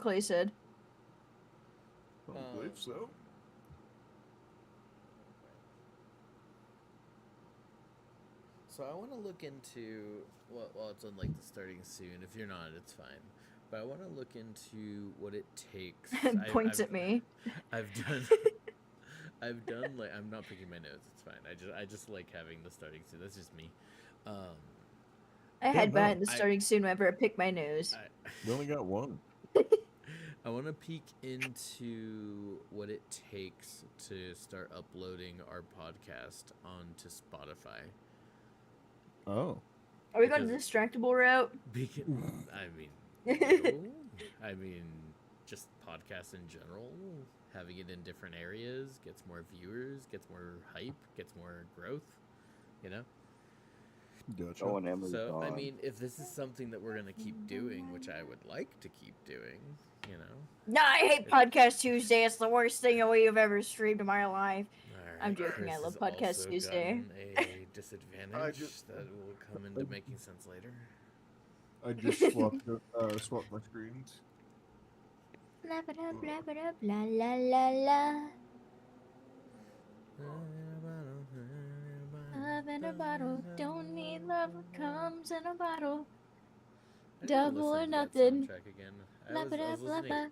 Clay said. I believe so. So I want to look into well, it's on like the starting soon. If you're not, it's fine. But I want to look into what it takes. Points at me. I've done. I've done like I'm not picking my nose. It's fine. I just like having the starting soon. That's just me. I had behind the starting soon whenever I pick my nose. We only got one. I want to peek into what it takes to start uploading our podcast onto Spotify. Oh. Are we going the distractible route? I mean, no. I mean, just podcasts in general, having it in different areas gets more viewers, gets more hype, gets more growth, you know? Gotcha. Oh, and Emily's So, I gone. mean, if this is something that we're going to keep doing, which I would like to keep doing, you know? No, I hate Podcast Tuesday. It's the worst thing we've ever streamed in my life. Right, I'm joking. Chris I love has Podcast also Tuesday. gotten a disadvantage that will come into making sense later. I just swapped my screens. Blah, blah, blah, blah, blah, la, la, la. Love in a bottle, don't need love, what comes in a bottle. Double or nothing. Again. Blah, blah, blah, blah.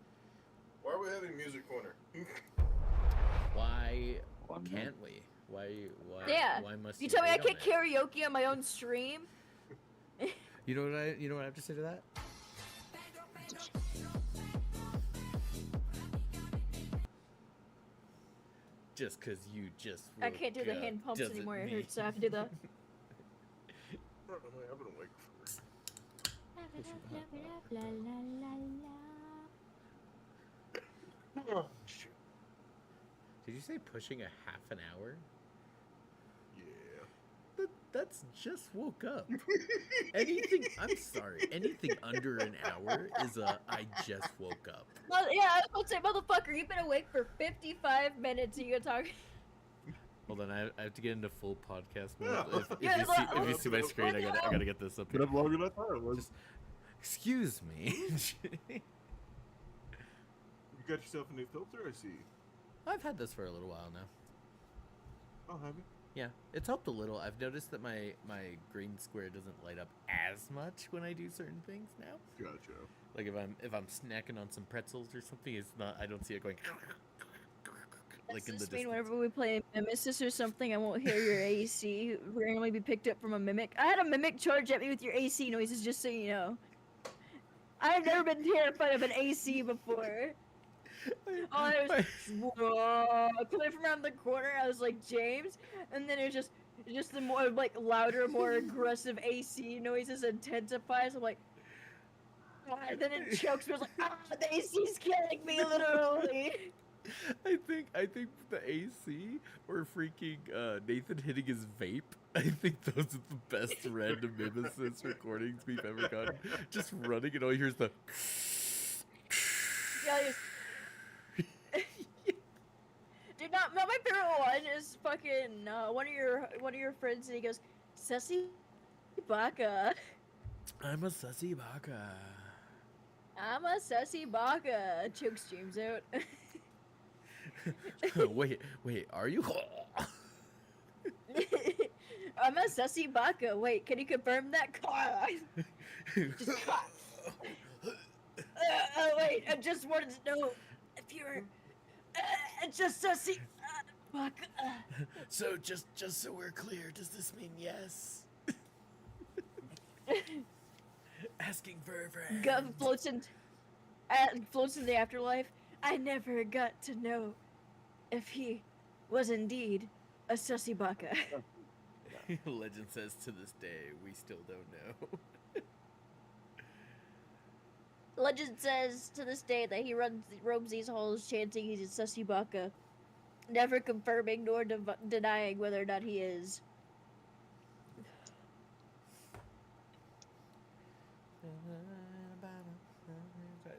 Why are we having music corner? Why can't we? Why? Yeah. Why must you tell me I hate on can't karaoke on my own stream? You know what I have to say to that? Just because you just I can't do the hand pumps anymore. It hurts, so I have to do the. I've been awake for. Oh, shoot. Did you say pushing a half an hour? Yeah. That's just woke up. Anything, I'm sorry, anything under an hour is I just woke up. Well, yeah, I was about to say, motherfucker, you've been awake for 55 minutes and you're talking. Hold on, I have to get into full podcast Yeah. mode. If you see my screen, I gotta get this up Been here. up longer than I thought it was. Just, excuse me. You got yourself a new filter, I see. I've had this for a little while now. Oh, have you? Yeah, it's helped a little. I've noticed that my green square doesn't light up as much when I do certain things now. Gotcha. Like if I'm snacking on some pretzels or something, it's not. I don't see it going. Like in the This mean distance. whenever we play Nemesis or something, I won't hear your AC randomly be picked up from a mimic. I had a mimic charge at me with your AC noises, just so you know. I've never been terrified of an AC before. I was coming from around the corner. I was like James, and then it just the more like louder, more aggressive AC noises intensifies. I'm like, and then it chokes me. I was like, the AC's killing me, literally. I think the AC or freaking Nathan hitting his vape. I think those are the best random Nemesis recordings we've ever gotten. Just running and all you hear is the. Yeah, dude, not my favorite one is fucking one of your friends, and he goes, "Sussy baka." I'm a sussy baka. I'm a sussy baka. Chokes James out. wait, are you? I'm a sussy baka. Wait, can you confirm that? Just wait, I just wanted to know if you were just sussy baka. So just so we're clear, does this mean yes? Asking for a friend. God floats in the afterlife. I never got to know if he was indeed a sussy baka. Legend says to this day, we still don't know. Legend says to this day that he roams these halls chanting he's a sussy baka, never confirming nor denying whether or not he is.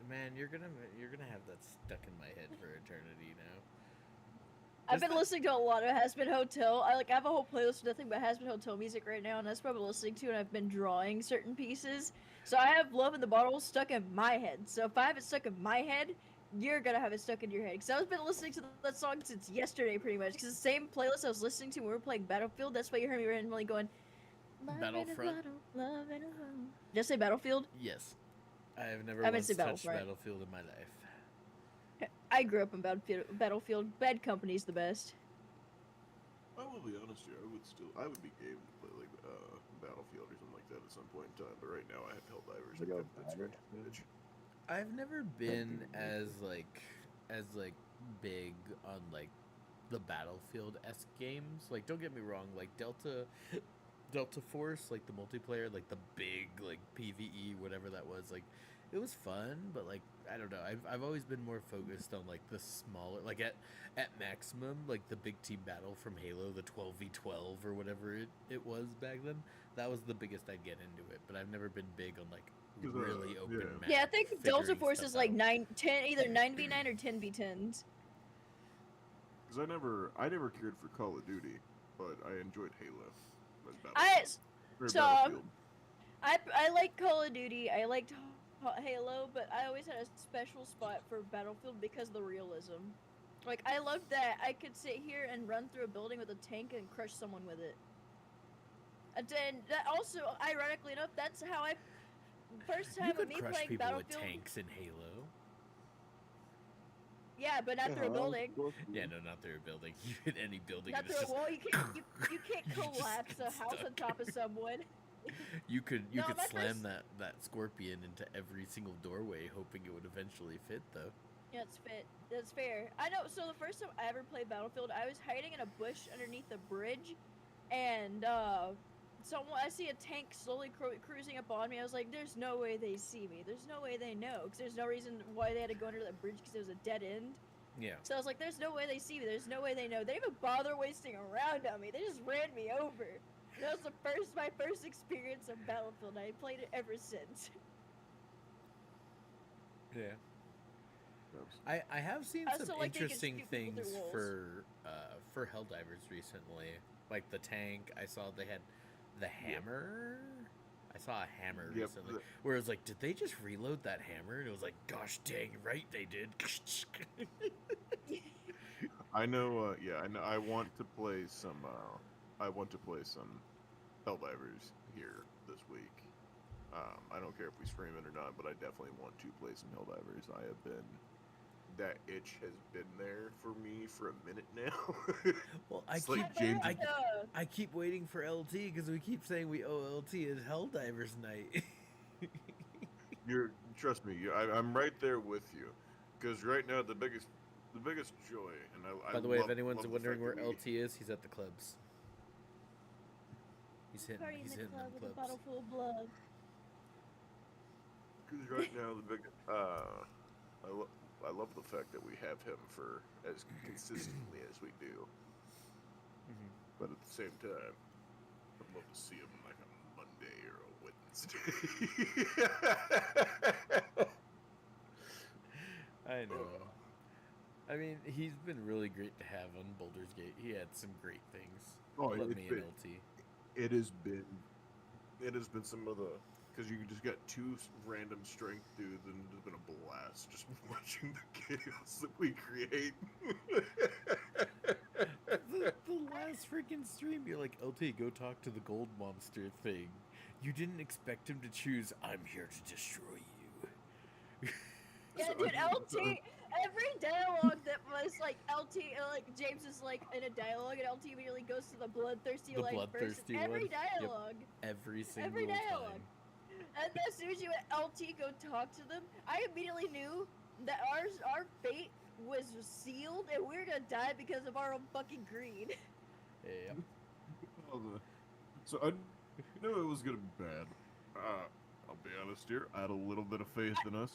Man, you're gonna have that stuck in my head for eternity now. I've been listening to a lot of Has Been Hotel. I have a whole playlist of nothing but Has Been Hotel music right now, and that's what I've been listening to, and I've been drawing certain pieces. So I have Love in the Bottle stuck in my head. So if I have it stuck in my head, you're gonna have it stuck in your head. Because I've been listening to that song since yesterday, pretty much. Because the same playlist I was listening to when we were playing Battlefield, that's why you heard me randomly going, "Love in a Battlefront? bottle, love in a bottle." Did I say Battlefield? Yes. I have never I meant once to say touched Battlefront. Battlefield in my life. I grew up in Battlefield. Bad Company's the best. I will be honest here. I would be game to play like Battlefield or something like that at some point in time. But right now, I have Helldivers. They go That's battered. right. Bitch. I've never been as big on like the Battlefield-esque games. Like, don't get me wrong, like Delta Force, like the multiplayer, like the big like PvE, whatever that was, like it was fun, but like I don't know. I've always been more focused on like the smaller, like at maximum, like the big team battle from Halo, the 12v12 or whatever it was back then. That was the biggest I'd get into it, but I've never been big on like 'Cause, really open yeah. map. Yeah, I think Delta figuring Force stuff is like out. 9-10, either 9v9 or 10v10s. Because I never cared for Call of Duty, but I enjoyed Halo. and I or so, Battlefield. I like Call of Duty. I liked Halo, but I always had a special spot for Battlefield because of the realism. Like I loved that I could sit here and run through a building with a tank and crush someone with it. And then that also, ironically enough, that's how I first You time of could me crush playing people with Battlefield. tanks in Halo. Yeah, but not through a building. Yeah, no, not through a building. You hit any building, Not and it's through a just wall. You can't You just collapse get a house on stuck. top of someone. you could No, my slam first- that scorpion into every single doorway, hoping it would eventually fit, though. Yeah, it's fit. That's fair. I know. So the first time I ever played Battlefield, I was hiding in a bush underneath a bridge, and I see a tank slowly cruising up on me. I was like, "There's no way they see me. There's no way they know, because there's no reason why they had to go under that bridge because it was a dead end." Yeah. So I was like, "There's no way they see me. There's no way they know. They didn't even bother wasting around on me. They just ran me over." And that was my first experience of Battlefield. I played it ever since. Yeah. I have seen I some also like they can interesting shoot people things through for Helldivers recently. Like the tank, I saw they had the hammer. I saw a hammer Yep, recently. Where it was like, did they just reload that hammer? And it was like, gosh dang right they did. I know. Yeah, I know. I want to play some. Helldivers here this week. I don't care if we stream it or not, but I definitely want to play some Helldivers. I have been. That itch has been there for me for a minute now. Well, I It's keep like James- I keep waiting for LT because we keep saying we owe LT his Helldivers night. Trust me. I'm right there with you. Because right now the biggest joy, and I By the way, love, if anyone's love the wondering fact where that we- LT is, he's at the clubs. He's hitting Party in he's the hitting club them with a clubs. bottle full of blood. Because right now I love the fact that we have him for as consistently as we do. But at the same time, I'd love to see him like on Monday or a Wednesday. I know. I mean, he's been really great to have on Boulder's Gate. He had some great things. Oh, Let it's me been- and LT. It has been some of the, because you just got two random strength dudes, and it's been a blast just watching the chaos that we create. the last freaking stream, you're like, LT, go talk to the gold monster thing. You didn't expect him to choose, I'm here to destroy you. Yeah, So- dude, LT. Every dialogue that was like LT, like James is like in a dialogue, and LT immediately goes to the bloodthirsty The like bloodthirsty every one? Yep. dialogue. Every single Every dialogue. time. And as soon as you let LT go talk to them, I immediately knew that our fate was sealed, and we were gonna die because of our own fucking greed. Yep. So I knew it was gonna be bad. I'll be honest here. I had a little bit of faith in us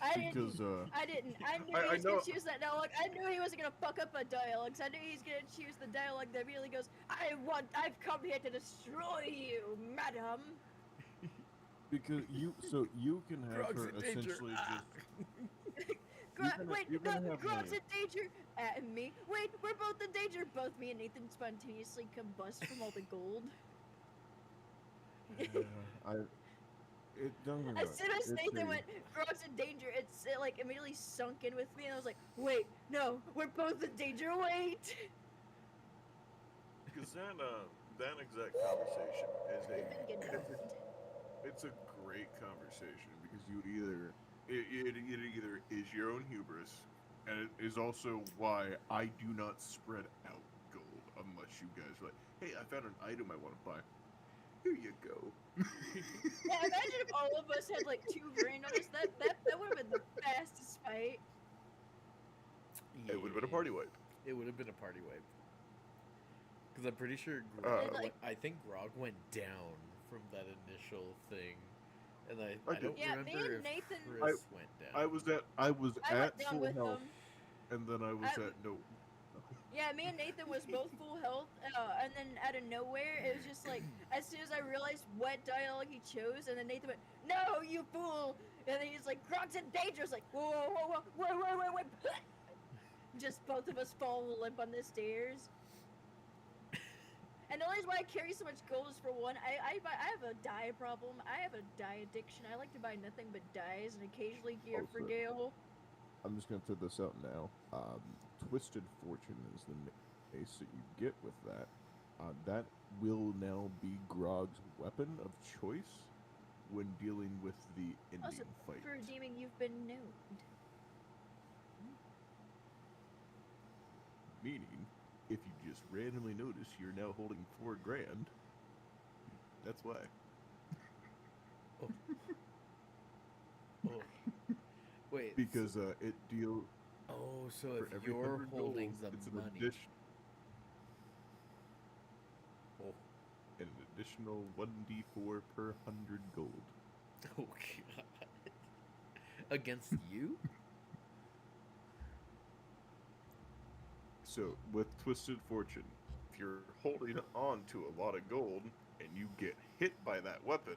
I because didn't. I didn't. I knew I he was know- gonna choose that dialogue. I knew he wasn't gonna fuck up a dialogue. So I knew he was gonna choose the dialogue that immediately goes, I've come here to destroy you, madam. because you can have Grog's her in danger. essentially Ah. just. Wait, you're gonna have Grog's me. in danger. And me. Wait, we're both in danger. Both me and Nathan spontaneously combust from all the gold. It doesn't. As soon as It's Nathan a- went, Grog's in danger, it like immediately sunk in with me, and I was like, wait, no, we're both in danger. Wait. Because that exact conversation is We've been getting it's owned. it's a great conversation because it either is your own hubris, and it is also why I do not spread out gold unless you guys are like, hey, I found an item I want to buy. Here you go. Yeah, imagine if all of us had like $2,000 on us. That would have been the fastest fight. It would have been a party wipe. It would have been a party wipe. Because I'm pretty sure like- I think Grog went down from that initial thing, and I did. don't Yeah, me remember and if Nathan- Chris went down. I was I went at down full with health, them. and then I was I- at no. Yeah, me and Nathan was both full health, and then out of nowhere, it was just like, as soon as I realized what dialogue he chose, and then Nathan went, "No, you fool!" And then he's like, "Grog's in danger." I was like, "Whoa, whoa, whoa, whoa, whoa, whoa!" Just both of us fall limp on the stairs. And the only reason why I carry so much gold is for one, I have a dye problem. I have a dye addiction. I like to buy nothing but dyes and occasionally gear for Also- Gale. I'm just gonna throw this out now. Twisted Fortune is the mace that you get with that. That will now be Grog's weapon of choice when dealing with the ending Also, fight. for redeeming, you've been known. Meaning, if you just randomly notice you're now holding $4,000, that's why. Oh. Wait. Because it deals Oh, so for if every you're 100 holding gold, the it's money. Oh. An additional 1d4 per 100 gold. Oh god. Against you? So, with Twisted Fortune, if you're holding on to a lot of gold and you get hit by that weapon,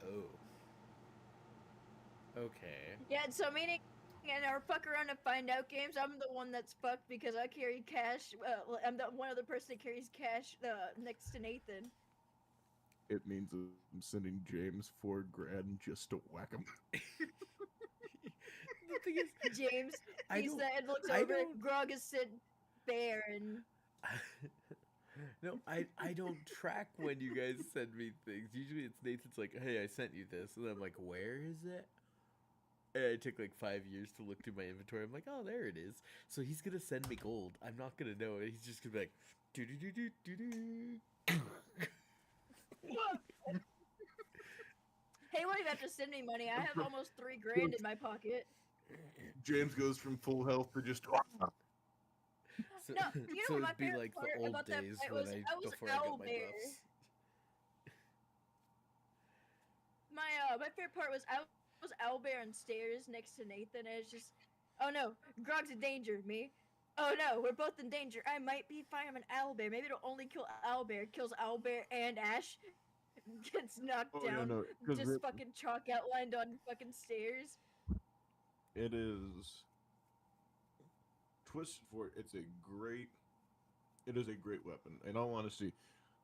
Oh. Okay. Yeah, so meaning in our fuck around and find out games, I'm the one that's fucked because I carry cash. I'm the one other person that carries cash next to Nathan. it means I'm sending James $4,000 just to whack him. The thing is, James, I he's don't- that and looks I over. don't- Grog is sitting there, and no, I don't track when you guys send me things. Usually it's Nathan's like, hey, I sent you this. And I'm like, where is it? And it took like 5 years to look through my inventory. I'm like, oh, there it is. So he's going to send me gold. I'm not going to know it. He's just going to be like, do do do do do do. hey, why do you have to send me money? I have almost $3,000 in my pocket. James goes from full health to just. So, No, you know so what my it'd be favorite like the part old about that days fight when was? I I was before I got my owlbear. buffs. My favorite part was I was owlbear on stairs next to Nathan, and it's just, oh no, Grog's in danger. Me, oh no, we're both in danger. I might be fine. I'm an owlbear. Maybe it'll only kill owlbear. It kills owlbear and Ash. Gets knocked Oh, yeah, down. no, 'cause just it- fucking chalk outlined on fucking stairs. It is Twisted Fortune. It is a great weapon. In all honesty,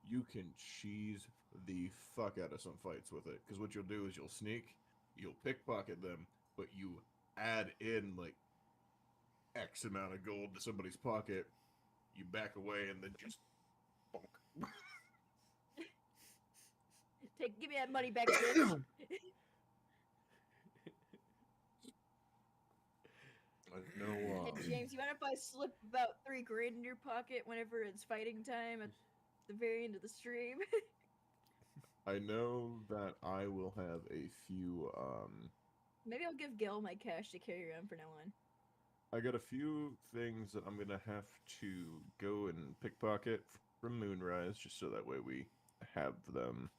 you can cheese the fuck out of some fights with it. Because what you'll do is you'll sneak, you'll pickpocket them, but you add in like X amount of gold to somebody's pocket. You back away and then just bonk. Give me that money back, bitch. I know. Hey James, you mind if I slip about $3,000 in your pocket whenever it's fighting time at the very end of the stream? I know that I will have a few. Maybe I'll give Gil my cash to carry around from now on. I got a few things that I'm gonna have to go and pickpocket from Moonrise, just so that way we have them.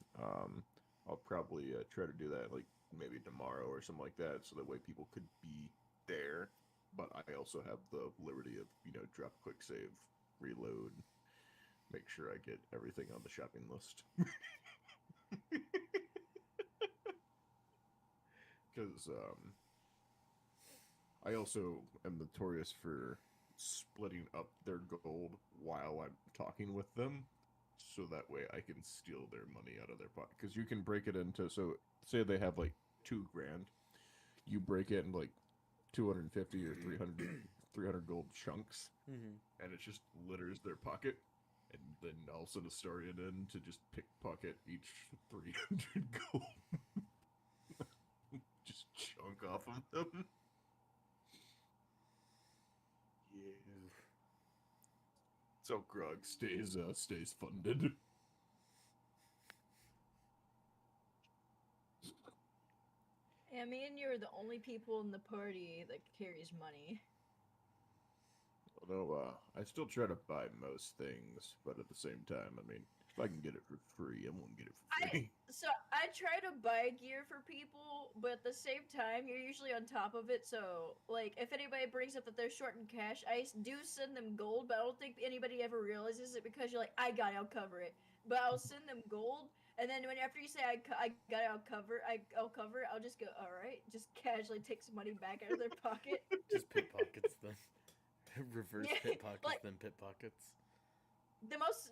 I'll probably try to do that like maybe tomorrow or something like that, so that way people could be there. But I also have the liberty of drop a quick save, reload, make sure I get everything on the shopping list. Because I also am notorious for splitting up their gold while I'm talking with them. so that way I can steal their money out of their pocket. Because you can break it into, so say they have like 2 grand, you break it in like 250 or 300 gold chunks, Mm-hmm. and it just litters their pocket. And then I'll send a Starion in to just pickpocket each 300 gold. Just chunk off of them. Yeah. So Grog stays funded. Yeah, me and you are the only people in the party that carries money. Although, I still try to buy most things, but at the same time, I mean, if I can get it for free, I'm gonna get it for free. So I try to buy gear for people, but at the same time, you're usually on top of it. So, like, if anybody brings up that they're short in cash, I do send them gold, but I don't think anybody ever realizes it because you're like, I got it, I'll cover it. But I'll send them gold, and then after you say I got it, I'll cover it, I'll just go, all right, just casually take some money back out of their pocket. Just pickpockets them. Reverse Yeah, pickpockets, like- then pickpockets. The most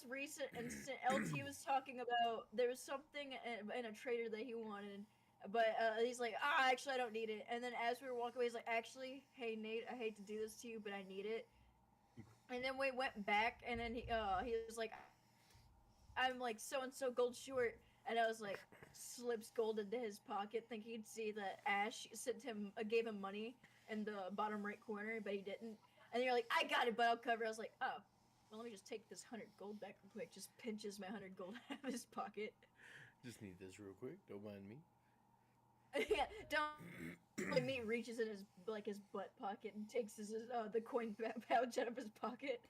recent instant LT was talking about there was something in a trader that he wanted, but he's like, actually I don't need it. And then as we were walking away, he's like, actually, hey Nate, I hate to do this to you, but I need it. And then we went back, and then he was like, I'm like so and so gold short, and I was like, slips gold into his pocket, thinking he'd see that Ash gave him money in the bottom right corner, but he didn't. And you're like, I got it, but I'll cover. I was like, oh, well, let me just take this 100 gold back real quick. Just pinches my 100 gold out of his pocket. Just need this real quick. Don't mind me. Yeah, don't. Like me reaches in his butt pocket and takes his the coin pouch out of his pocket.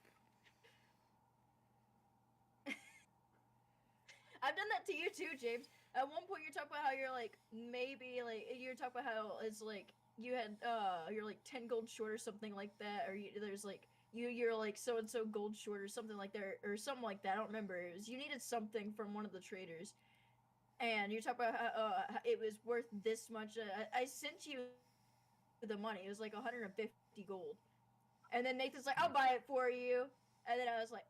I've done that to you too, James. At one point, you're talking about how you're like maybe like you're talking about how it's like you had you're like 10 gold short or something like that, or there's like you're like so and so gold short or something like that, or something like that. I don't remember. It was you needed something from one of the traders, and you're talking about how it was worth this much. I sent you the money. It was like 150 gold, and then Nathan's like, "I'll buy it for you," and then I was like,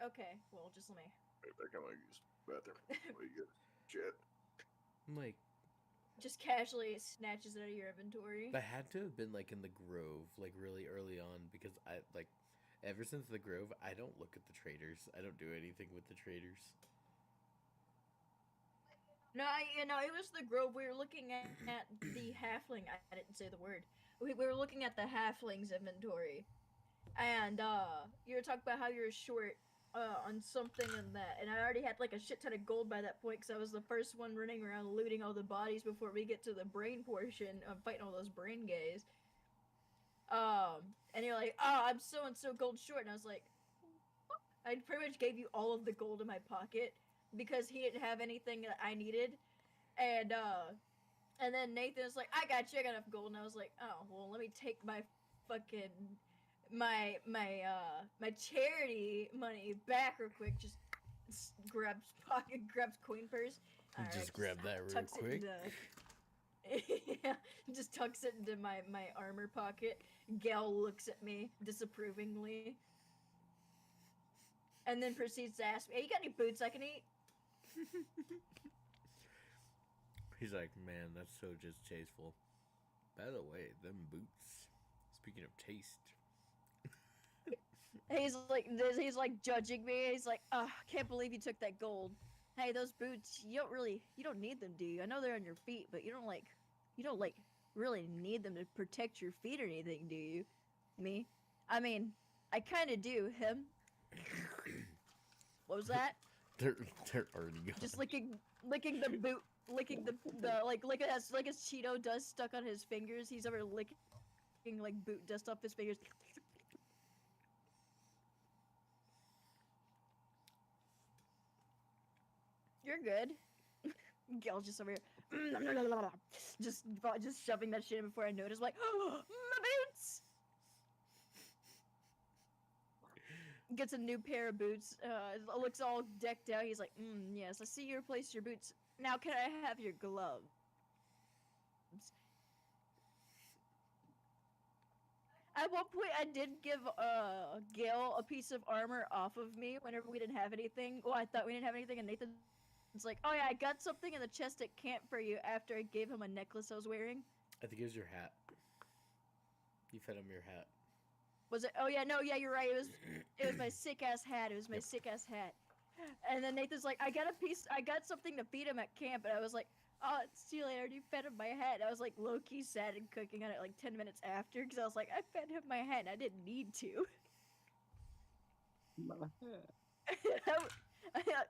okay, well, just let me." Right back, I'm gonna use the bathroom. What you get? Shit. I'm like, Just casually snatches it out of your inventory. that had to have been like in the Grove, like really early on, because I like, ever since the Grove, I don't look at the traders. I don't do anything with the traders. No, it was the Grove. We were looking at the halfling. I didn't say the word. We were looking at the halfling's inventory, and you were talking about how you were short on something and that, and I already had like a shit ton of gold by that point because I was the first one running around looting all the bodies before we get to the brain portion of fighting all those brain gays. And you're like, I'm so and so gold short, and I was like, I pretty much gave you all of the gold in my pocket because he didn't have anything that I needed, and then Nathan was like, I got you, I got enough gold, and I was like, oh well, let me take my fucking my charity money back real quick. Just grabs coin purse. Just grab that real tucks quick. It into, yeah, just tucks it into my armor pocket. Gal looks at me disapprovingly, and then proceeds to ask me, "Hey, you got any boots I can eat?" He's like, man, that's so just tasteful. By the way, them boots. Speaking of taste. He's like judging me. He's like, can't believe you took that gold. Hey, those boots, you don't need them, do you? I know they're on your feet, but you don't really need them to protect your feet or anything, do you? Me? I mean, I kind of do. Him? What was that? They're already gone. Just licking the boot, licking the like as Cheeto dust stuck on his fingers. He's ever licking like boot dust off his fingers. You're good. Gal's just over here, just shoving that shit in before I notice. Like, oh, my boots. Gets a new pair of boots. Looks all decked out. He's like, yes, I see you replaced your boots. Now, can I have your gloves? At one point, I did give Gail a piece of armor off of me whenever we didn't have anything. Well, I thought we didn't have anything, and Nathan's like, "Oh yeah, I got something in the chest at camp for you." After I gave him a necklace I was wearing. I think it was your hat. You fed him your hat. Was it? Oh yeah, no, yeah, you're right. It was my sick ass hat. It was my Yep. sick ass hat. And then Nathan's like, I got something to feed him at camp, and I was like, oh, it's too late. I already fed him my hat. And I was like low key sad and cooking on it like 10 minutes after because I was like, I fed him my hat. And I didn't need to.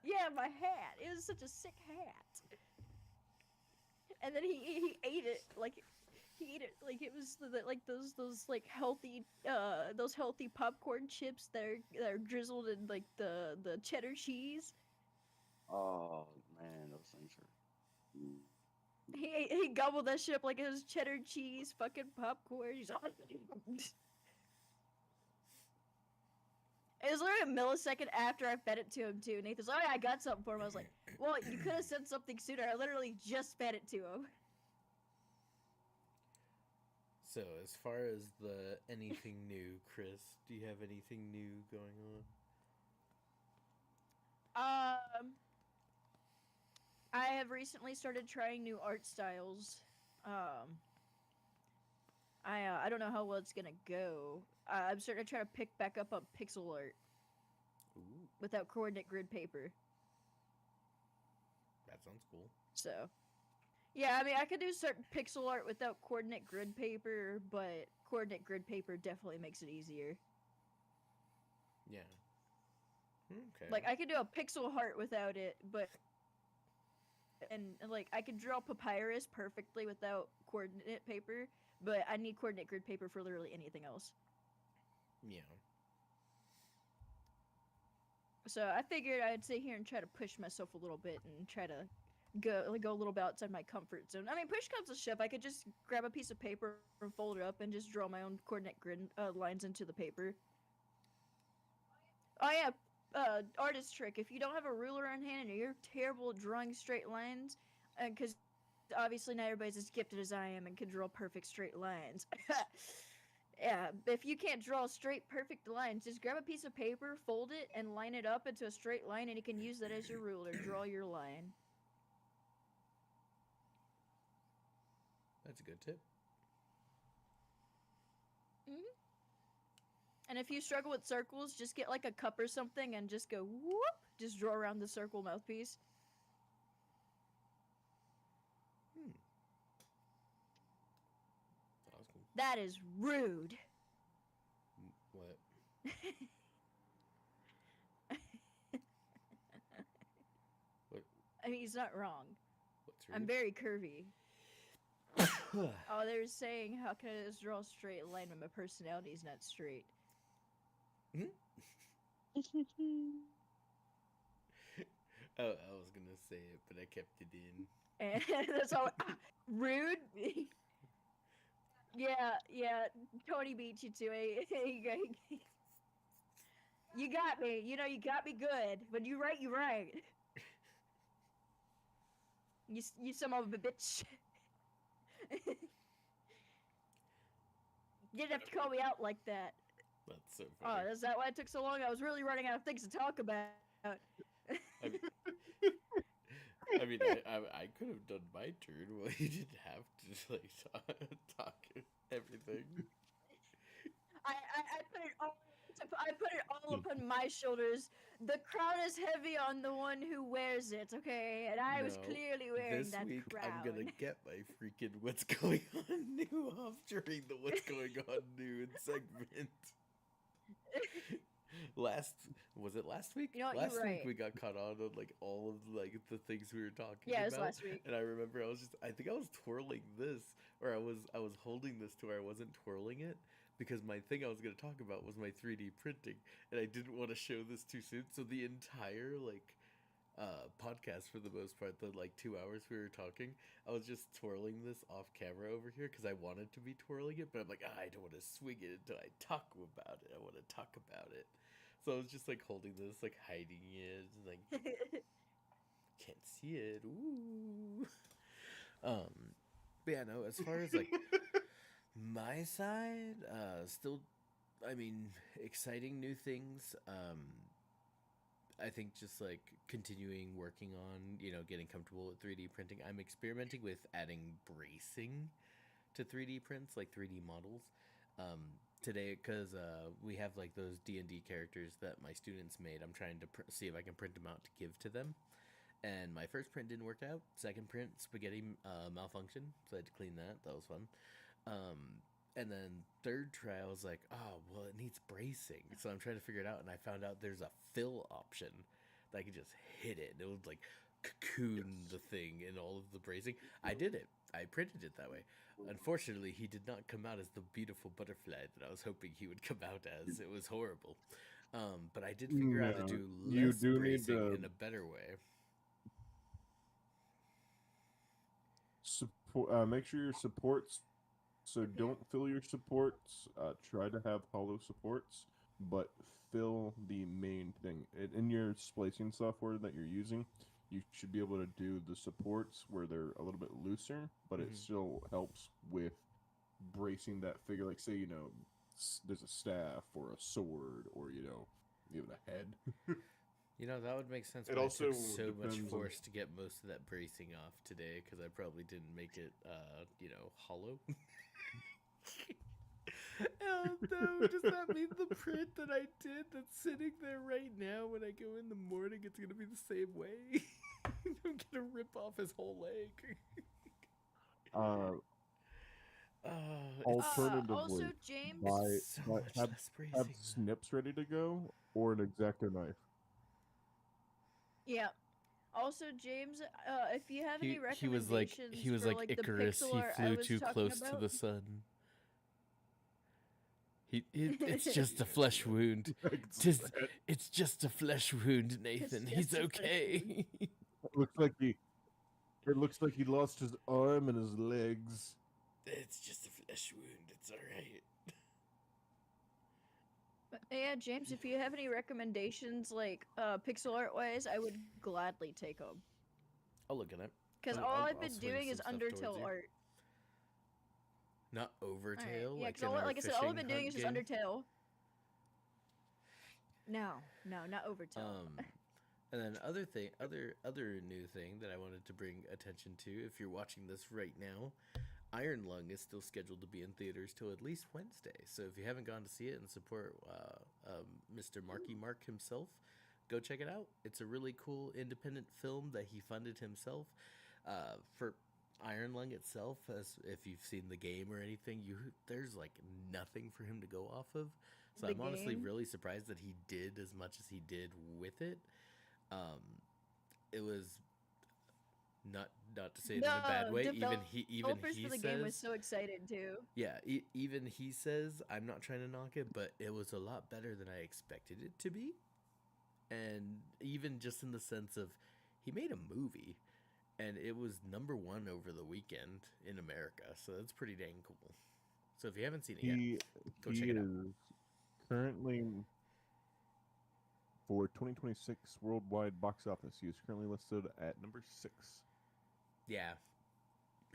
Yeah, my hat. It was such a sick hat. And then he ate it like. He ate it like it was like those like healthy those healthy popcorn chips that are drizzled in like the cheddar cheese. Oh man, those things are. Mm. He gobbled that shit up like it was cheddar cheese fucking popcorn. He's like, it was literally a millisecond after I fed it to him too. Nathan's like, oh yeah, I got something for him. I was like, well, you could have said something sooner. I literally just fed it to him. So, as far as the anything new, Chris, do you have anything new going on? I have recently started trying new art styles. I don't know how well it's gonna go. I'm starting to try to pick back up on pixel art Ooh, without coordinate grid paper. that sounds cool. So, yeah, I mean, I could do certain pixel art without coordinate grid paper, but coordinate grid paper definitely makes it easier. Yeah. Okay. Like, I could do a pixel heart without it, but... And, like, I could draw papyrus perfectly without coordinate paper, but I need coordinate grid paper for literally anything else. Yeah. So I figured I'd sit here and try to push myself a little bit and try to go a little bit outside my comfort zone. I mean, push comes to shove, I could just grab a piece of paper and fold it up and just draw my own coordinate grid lines into the paper. Oh yeah, artist trick. If you don't have a ruler on hand and you're terrible at drawing straight lines, because obviously not everybody's as gifted as I am and can draw perfect straight lines. Yeah, if you can't draw straight perfect lines, just grab a piece of paper, fold it, and line it up into a straight line, and you can use that as your ruler. Draw your line. That's a good tip. And if you struggle with circles, just get like a cup or something and just go whoop, just draw around the circle mouthpiece. That was cool. That is rude. What? What? I mean, he's not wrong. What's I'm very curvy. Oh, they're saying, how can I just draw a straight line when my personality's not straight? Oh, I was gonna say it, but I kept it in. And that's all. Rude. Yeah, Tony beat you to it. You got me. You know, you got me good. When you right, you right. You some of a bitch. You didn't have to call me out like that. That's so Oh, funny. is that why it took so long? I was really running out of things to talk about. I mean, I could have done my turn. Well, you didn't have to like talk everything. I put it all upon my shoulders. The crown is heavy on the one who wears it, okay? And I was No, clearly wearing this that week crown. I'm gonna get my freaking what's going on new off during the what's going on new segment. Last week? You know what, last you're week right. we got caught on like all of like the things we were talking Yeah, it about. was last week. And I remember I think I was twirling this, or I was holding this to where I wasn't twirling it because my thing I was gonna talk about was my 3D printing, and I didn't want to show this too soon. So the entire like podcast for the most part, the like 2 hours we were talking, I was just twirling this off camera over here because I wanted to be twirling it, but I'm like, I don't want to swing it until I talk about it. I want to talk about it. So I was just like holding this, like hiding it, like can't see it. Ooh. But yeah, no. As far as like My side, still, I mean, exciting new things. I think just like continuing working on, getting comfortable with 3D printing. I'm experimenting with adding bracing to 3D prints, like 3D models. Today, because we have like those D&D characters that my students made, I'm trying to see if I can print them out to give to them. And my first print didn't work out. Second print, spaghetti malfunction, so I had to clean that. That was fun. And then third try, I was like, oh, well, it needs bracing. So I'm trying to figure it out, and I found out there's a fill option that I could just hit it, and it would like cocoon the thing in all of the bracing. I did it. I printed it that way. Unfortunately, he did not come out as the beautiful butterfly that I was hoping he would come out as. It was horrible. But I did figure out to do you less do need bracing to in a better way. support. Make sure your supports. So don't fill your supports. Try to have hollow supports, but fill the main thing. In your splicing software that you're using, you should be able to do the supports where they're a little bit looser, but it still helps with bracing that figure. Like, say, there's a staff or a sword, or, even a head. That would make sense. It But I also took so much depends on- force to get most of that bracing off today because I probably didn't make it, hollow. Oh no, does that mean the print that I did that's sitting there right now when I go in the morning, it's gonna be the same way? I'm gonna rip off his whole leg. Alternatively, Also, James. buy so buy- much have, less have bracing. snips ready to go, or an X-Acto knife. Yeah. Also, James, if you have any He was like recommendations for, the Icarus. He pixel art I flew was too talking close to about, the sun. It's just a flesh wound. It's just a flesh wound, Nathan. He's just a flesh okay. It looks like he lost his arm and his legs. It's just a flesh wound. It's all right. But yeah, James, if you have any recommendations, pixel art wise, I would gladly take them. I'll look at it. Because I'll- all I'll- I've I'll been swing doing some is stuff towards Undertale you. art. Not Overtale. Yeah, like because in our like I said, all I've fishing been doing hunt is just game? Undertale. No, not Overtale. And then other new thing that I wanted to bring attention to, if you're watching this right now, Iron Lung is still scheduled to be in theaters till at least Wednesday. So if you haven't gone to see it and support Mr. Marky Mark himself, go check it out. It's a really cool independent film that he funded himself. For Iron Lung itself, as if you've seen the game or anything, there's like nothing for him to go off of. So The I'm honestly game? really surprised that he did as much as he did with it. It was not to say it in a bad way. Even he Developers for the game was says, so excited too. yeah, even he says, I'm not trying to knock it, but it was a lot better than I expected it to be. And even just in the sense of he made a movie and it was #1 over the weekend in America. So that's pretty dang cool. So if you haven't seen it yet, go check it out. Is currently, for 2026 worldwide box office, he is currently listed at number 6. Yeah.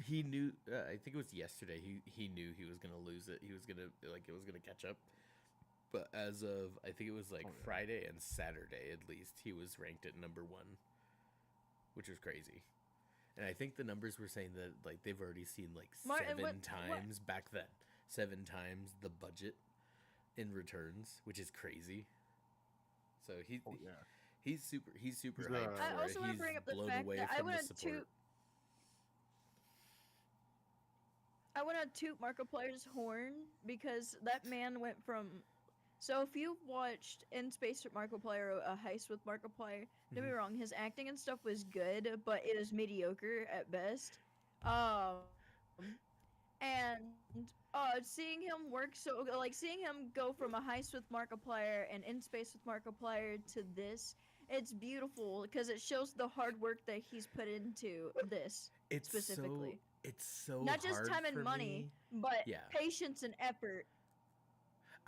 He knew, I think it was yesterday, he knew he was going to lose it. He was going to, it was going to catch up. But as of, I think it was Friday and Saturday at least, he was ranked at #1, which was crazy. And I think the numbers were saying that they've already seen Martin, 7 times back then, 7 times the budget in returns, which is crazy. So he's super He's, hyped for I it. also want to He's bring up the blown fact away that I from the want support. to toot Markiplier's horn because that man went from. So if you watched In Space with Markiplier, A Heist with Markiplier, don't get me wrong, his acting and stuff was good, but it is mediocre at best. And seeing him work seeing him go from A Heist with Markiplier and In Space with Markiplier to this, it's beautiful because it shows the hard work that he's put into this It's specifically. It's so Not just hard time and for money, me. but Yeah. patience and effort.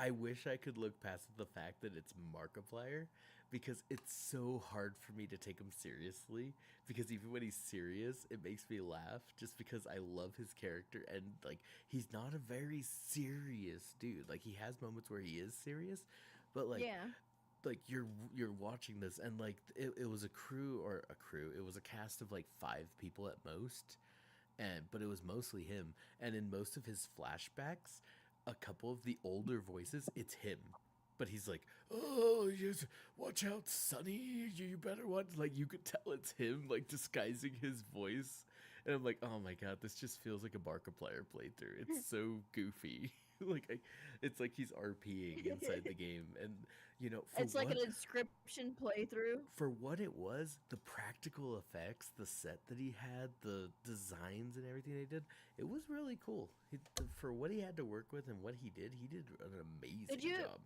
I wish I could look past the fact that it's Markiplier, because it's so hard for me to take him seriously, because even when he's serious, it makes me laugh just because I love his character, and like he's not a very serious dude. Like he has moments where he is serious, but Yeah. like you're watching this, and like it was a crew, it was a cast of like 5 people at most, but it was mostly him, and in most of his flashbacks, a couple of the older voices, it's him, but he's like, oh, watch out, Sonny, you better watch. Like you could tell it's him, like disguising his voice, and I'm like, oh my god, this just feels like a Markiplier playthrough. It's so goofy. It's like he's RPing inside the game, and It's like an inscription playthrough. for what it was, the practical effects, the set that he had, the designs and everything they did, it was really cool. For what he had to work with and what he did an amazing job.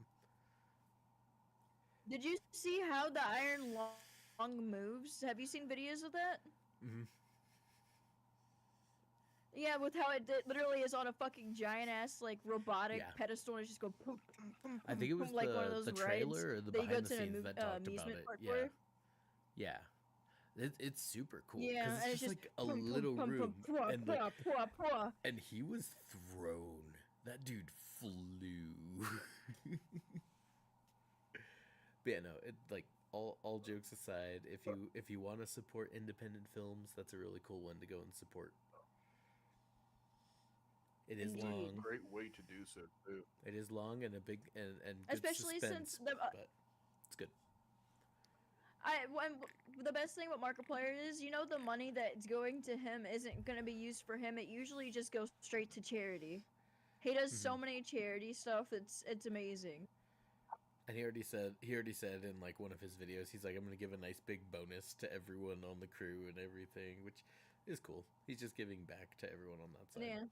Did you see how the Iron Lung moves? Have you seen videos of that? Mm-hmm. Yeah, with how it literally is on a fucking giant ass like robotic Yeah. pedestal, and it's just go boom, boom, boom, I think it was boom, like one of those the rides trailer or the that you go behind the to an scenes that talked about amusement it. park Yeah, for. yeah. It's super cool. Yeah, 'Cause and it's just like a pum, pum, little pum, room, pum, pwah, and like, pwah, pwah, pwah. and he was thrown. That dude flew. But yeah, no, it like all jokes aside, if you want to support independent films, that's a really cool one to go and support. It is Indeed. long. Great way to do so too. It is long and a big and good Especially suspense, since the but it's good. the best thing about Markiplier is, the money that's going to him isn't going to be used for him. It usually just goes straight to charity. He does so many charity stuff. It's amazing. And he already said in like one of his videos, he's like, I'm gonna give a nice big bonus to everyone on the crew and everything, which is cool. He's just giving back to everyone on that side. Yeah.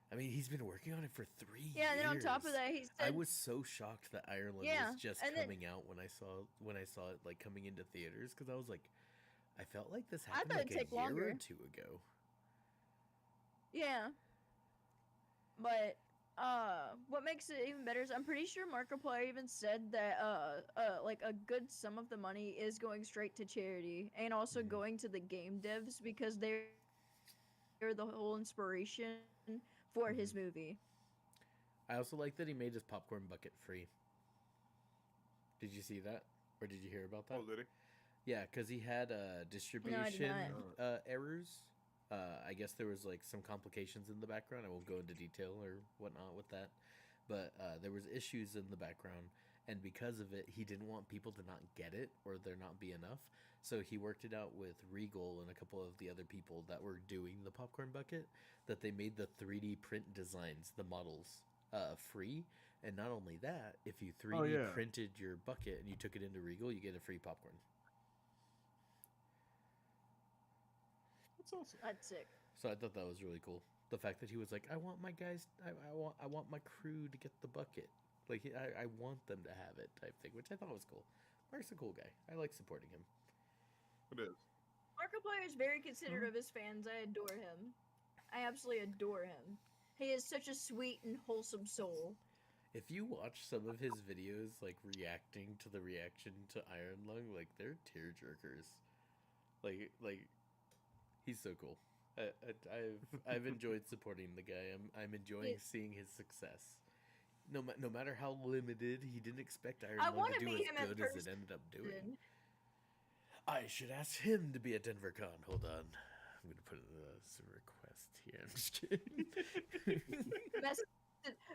I mean, he's been working on it for 3 years. Yeah, and then on top of that, he said, I was so shocked that Ireland Yeah, was just and then- coming out when I saw it like coming into theaters, because I was like, I felt like this I happened thought like it'd a take year longer. or 2 ago. Yeah. But what makes it even better is I'm pretty sure Markiplier even said that like a good sum of the money is going straight to charity and also Mhm. going to the game devs because they're the whole inspiration for his movie. I also like that he made his popcorn bucket free. Did you see that, or did you hear about that? Oh, did he? Yeah, because he had distribution not. errors. I guess there was like some complications in the background. I won't go into detail or whatnot with that, but there was issues in the background, and because of it, he didn't want people to not get it or there not be enough. So he worked it out with Regal and a couple of the other people that were doing the popcorn bucket, that they made the 3D print designs, the models, free. And not only that, if you 3D printed your bucket and you took it into Regal, you get a free popcorn. That's awesome. That's sick. So I thought that was really cool. The fact that he was like, I want my guys, I want my crew to get the bucket. Like I want them to have it, type thing, which I thought was cool. Mark's a cool guy. I like supporting him. It is. Markiplier is very considerate of his fans. I adore him. I absolutely adore him. He is such a sweet and wholesome soul. If you watch some of his videos, like reacting to the reaction to Iron Lung, like they're tear jerkers. Like he's so cool. I've enjoyed supporting the guy. I'm enjoying seeing his success. No matter how limited, he didn't expect Iron Lung wanna to do meet as him in good as it person. ended up doing. I should ask him to be at DenverCon. Hold on. I'm gonna put a request here. I'm just kidding.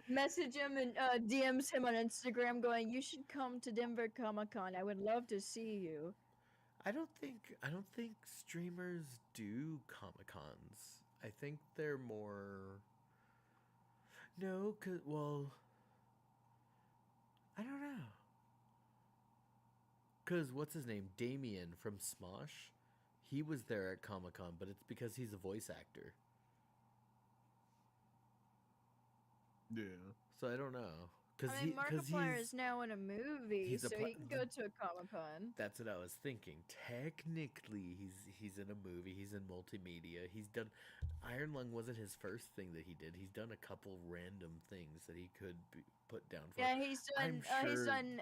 Message him and DMs him on Instagram going, you should come to Denver Comic Con. I would love to see you. I don't think streamers do Comic Cons. I think they're more. No, I don't know. Cause what's his name, Damien from Smosh, he was there at Comic Con, but it's because he's a voice actor. Yeah. So I don't know. I mean, Markiplier is now in a movie, he's a so he can go to a Comic Con. That's what I was thinking. Technically, he's in a movie. He's in multimedia. He's done. Iron Lung wasn't his first thing that he did. He's done a couple random things that he could put down for. Yeah, he's done. I'm He's sure- done.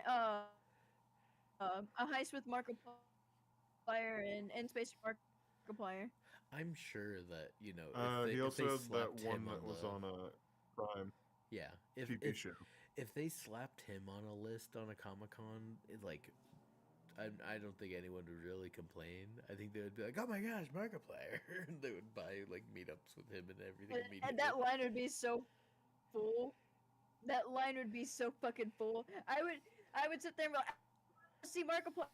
a heist with Markiplier and Space Markiplier. I'm sure that if He they also had that slapped one him that on was the on a Prime yeah, TV show. if they slapped him on a list on a Comic-Con, like I don't think anyone would really complain. I think they would be like, "Oh my gosh, Markiplier!" and they would buy like meetups with him and everything immediately. And that line would be so full. That line would be so fucking full. I would sit there and be like, see Markiplier,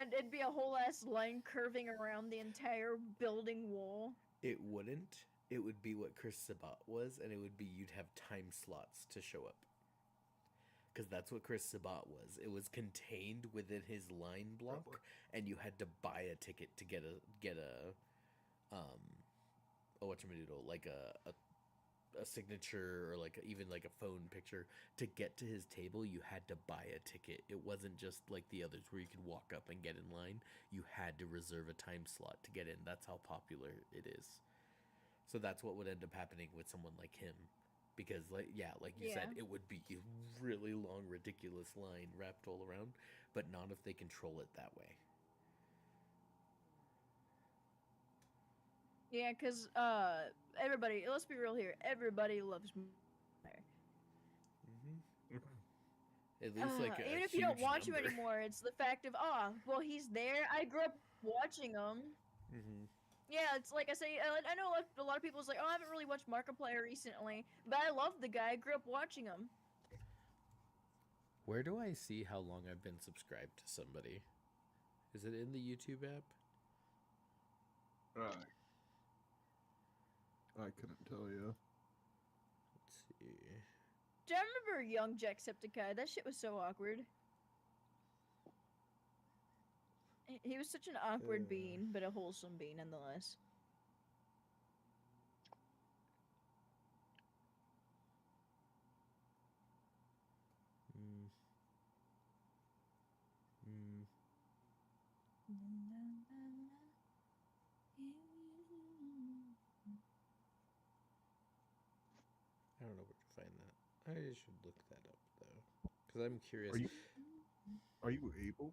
and it'd be a whole ass line curving around the entire building wall. It wouldn't. It would be what Chris Sabat was, and it would be you'd have time slots to show up. Because that's what Chris Sabat was. It was contained within his line block, and you had to buy a ticket to get a whatchamacallit, like a signature or like even like a phone picture to get to his table. You had to buy a ticket. It wasn't just like the others where you could walk up and get in line. You had to reserve a time slot to get in. That's how popular it is. So that's what would end up happening with someone like him, because like you said, it would be a really long, ridiculous line wrapped all around, but not if they control it that way. Yeah, because everybody, let's be real here, everybody loves Markiplier. At least like even if you don't watch him anymore, it's the fact of well, he's there. I grew up watching him. Yeah, it's like I say. I know a lot of people's like, I haven't really watched Markiplier recently, but I love the guy. I grew up watching him. Where do I see how long I've been subscribed to somebody? Is it in the YouTube app? I couldn't tell you. Let's see. Do you remember young Jacksepticeye? That shit was so awkward. He was such an awkward bean, but a wholesome bean nonetheless. I don't know where to find that. I should look that up though, because I'm curious. Are you able?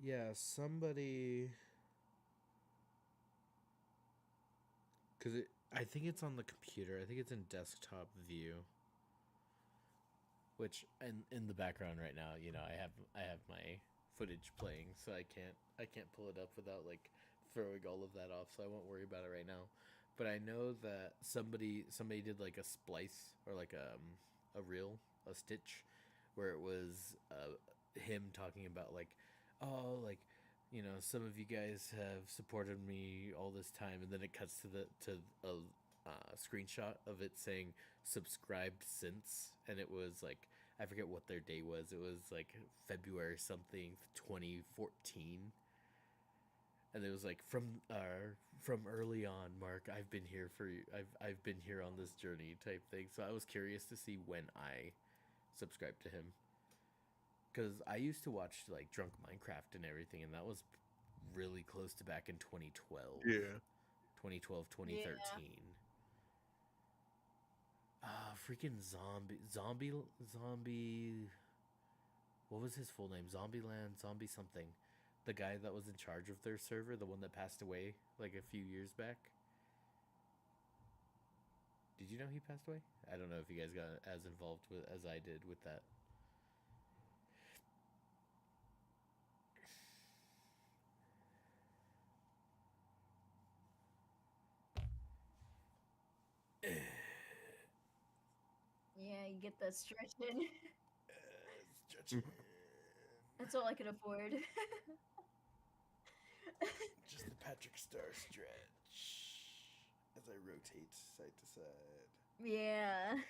Yeah, somebody. Because I think it's on the computer. I think it's in desktop view. Which in the background right now, I have my footage playing, so I can't pull it up without like throwing all of that off. So I won't worry about it right now. But I know that somebody did like a splice or like a reel, a stitch, where it was him talking about like, some of you guys have supported me all this time, and then it cuts to a screenshot of it saying subscribed since, and it was like, I forget what their day was. It was like February something 2014. And it was like from early on, Mark, I've been here for you. I've been here on this journey type thing. So I was curious to see when I subscribed to him, because I used to watch like Drunk Minecraft and everything, and that was really close to back in 2012. Yeah. 2012, 2013. Freaking zombie. What was his full name? Zombieland, zombie something. The guy that was in charge of their server, the one that passed away like a few years back. Did you know he passed away? I don't know if you guys got as involved with as I did with that. Yeah, you get that stretch in. Stretching. That's all I could afford. Just the Patrick Star stretch as I rotate side to side. Yeah.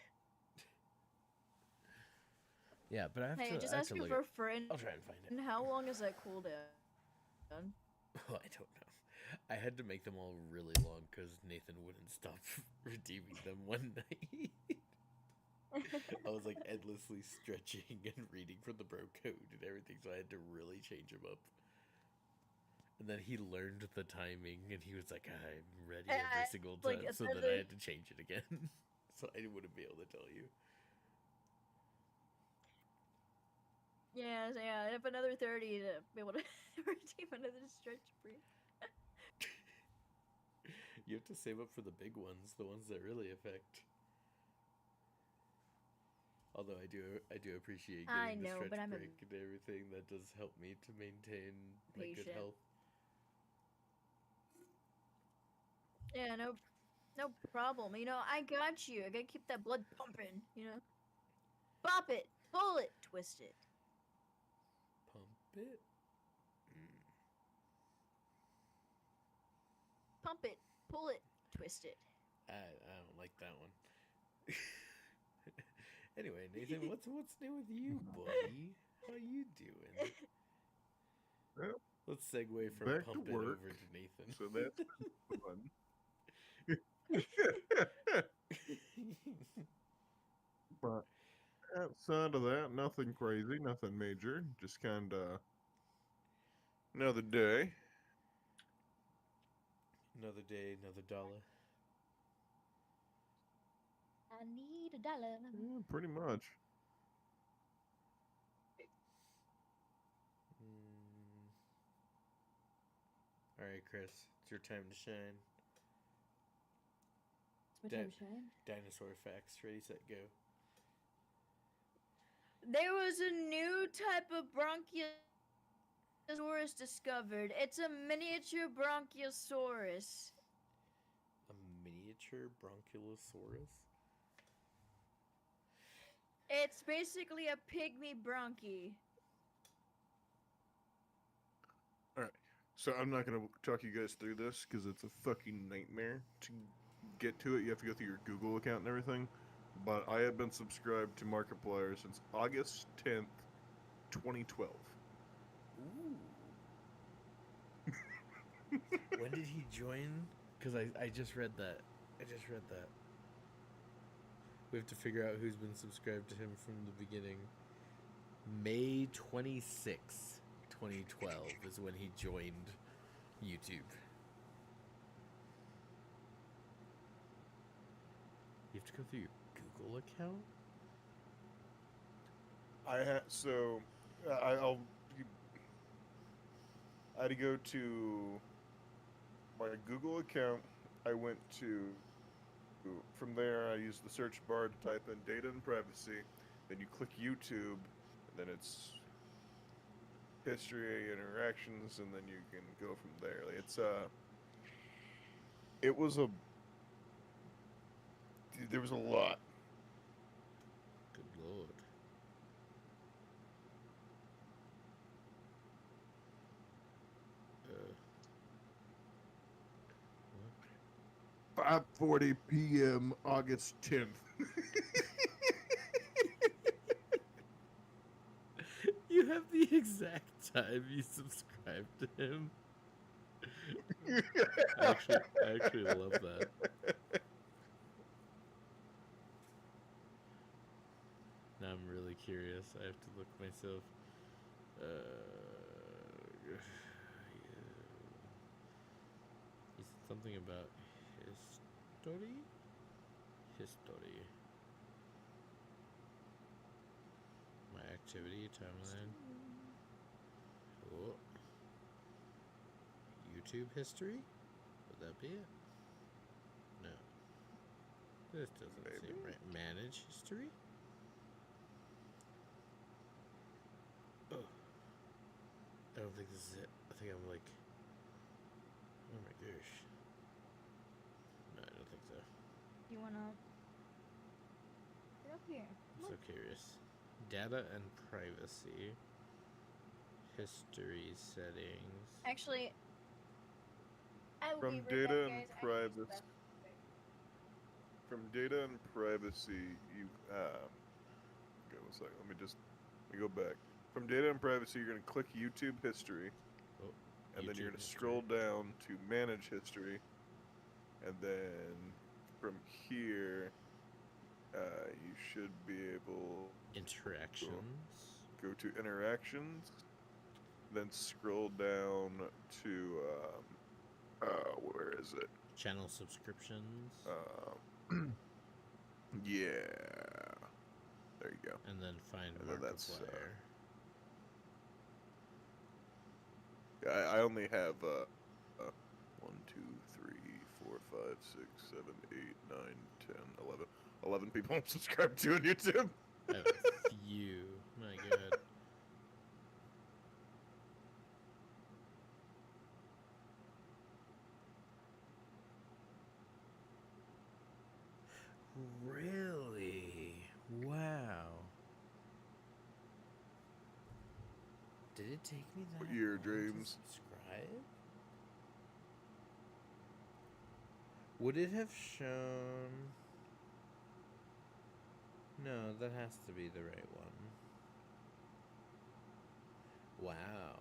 Yeah, but I have to. Just I have ask to your look at- friend. I'll try and find it. And how long is that cooldown? Oh, I don't know. I had to make them all really long because Nathan wouldn't stop redeeming them one night. I was like endlessly stretching and reading from the bro code and everything, so I had to really change him up. And then he learned the timing, and he was like, I'm ready every single time, so then I had to change it again. So I wouldn't be able to tell you. Yeah, so yeah, I have another 30 to be able to redeem another stretch free. You have to save up for the big ones, the ones that really affect. Although I do appreciate I getting the know, stretch but I'm break and everything. That does help me to maintain my good impatient. health. Yeah, no problem. You know, I got you. I gotta keep that blood pumping. You know, bop it, pull it, twist it. Pump it. Mm. Pump it, pull it, twist it. I don't like that one. Anyway, Nathan, what's new with you, buddy? How you doing? Well, Let's segue from back to pumping work. over to Nathan. So that's been fun. But outside of that, nothing crazy, nothing major. Just kind of another day. Another day, another dollar. I need $1. Yeah, pretty much. Mm. All right, Chris, it's your time to shine. It's my time to shine. Dinosaur facts. Ready, set, go. There was a new type of Bronchiosaurus discovered. It's a miniature Bronchiosaurus. A miniature Bronchilosaurus. It's basically a pygmy bronchi. So I'm not gonna talk you guys through this because it's a fucking nightmare to get to it. You have to go through your Google account and everything. But I have been subscribed to Markiplier since August 10th, 2012. Ooh. When did he join? Because I just read that. We have to figure out who's been subscribed to him from the beginning. May 26, 2012 is when he joined YouTube. You have to go through your Google account? I had to go to my Google account. I went to from there. I used the search bar to type in data and privacy. Then you click YouTube, and then it's history, interactions, and then you can go from there. Like, there was a lot. Good lord. What? 5:40 p.m. August 10th. You have the exact time you subscribed to him. I actually love that. Now I'm really curious. I have to look myself. He said something about history? History. My activity timeline. Oh. YouTube history? Would that be it? No. This doesn't seem Maybe. right. Manage history? Oh. I don't think this is it. I think I'm like. Oh my gosh. No, I don't think so. You wanna get up here? I'm so curious. Data and privacy. History settings. Actually, I will From be right data back, and guys. I have to use the privacy. bathroom. From data and privacy, you okay, one second. Let me go back. From data and privacy, you're gonna click YouTube history, Oh, and then you're YouTube gonna history. scroll down to manage history, and then from here, you should be able Interactions. go to interactions, then scroll down to where is it? Channel subscriptions. Yeah, there you go. And then find and then that's, Markiplier. I only have 1, 2, 3, 4, 5, 6, 7, 8, 9, 10, 11. 11 people I'm subscribed to on YouTube. I have a few. My god. Really? Wow. Did it take me that What year, long to James? subscribe? Would it have shown? No, that has to be the right one. Wow.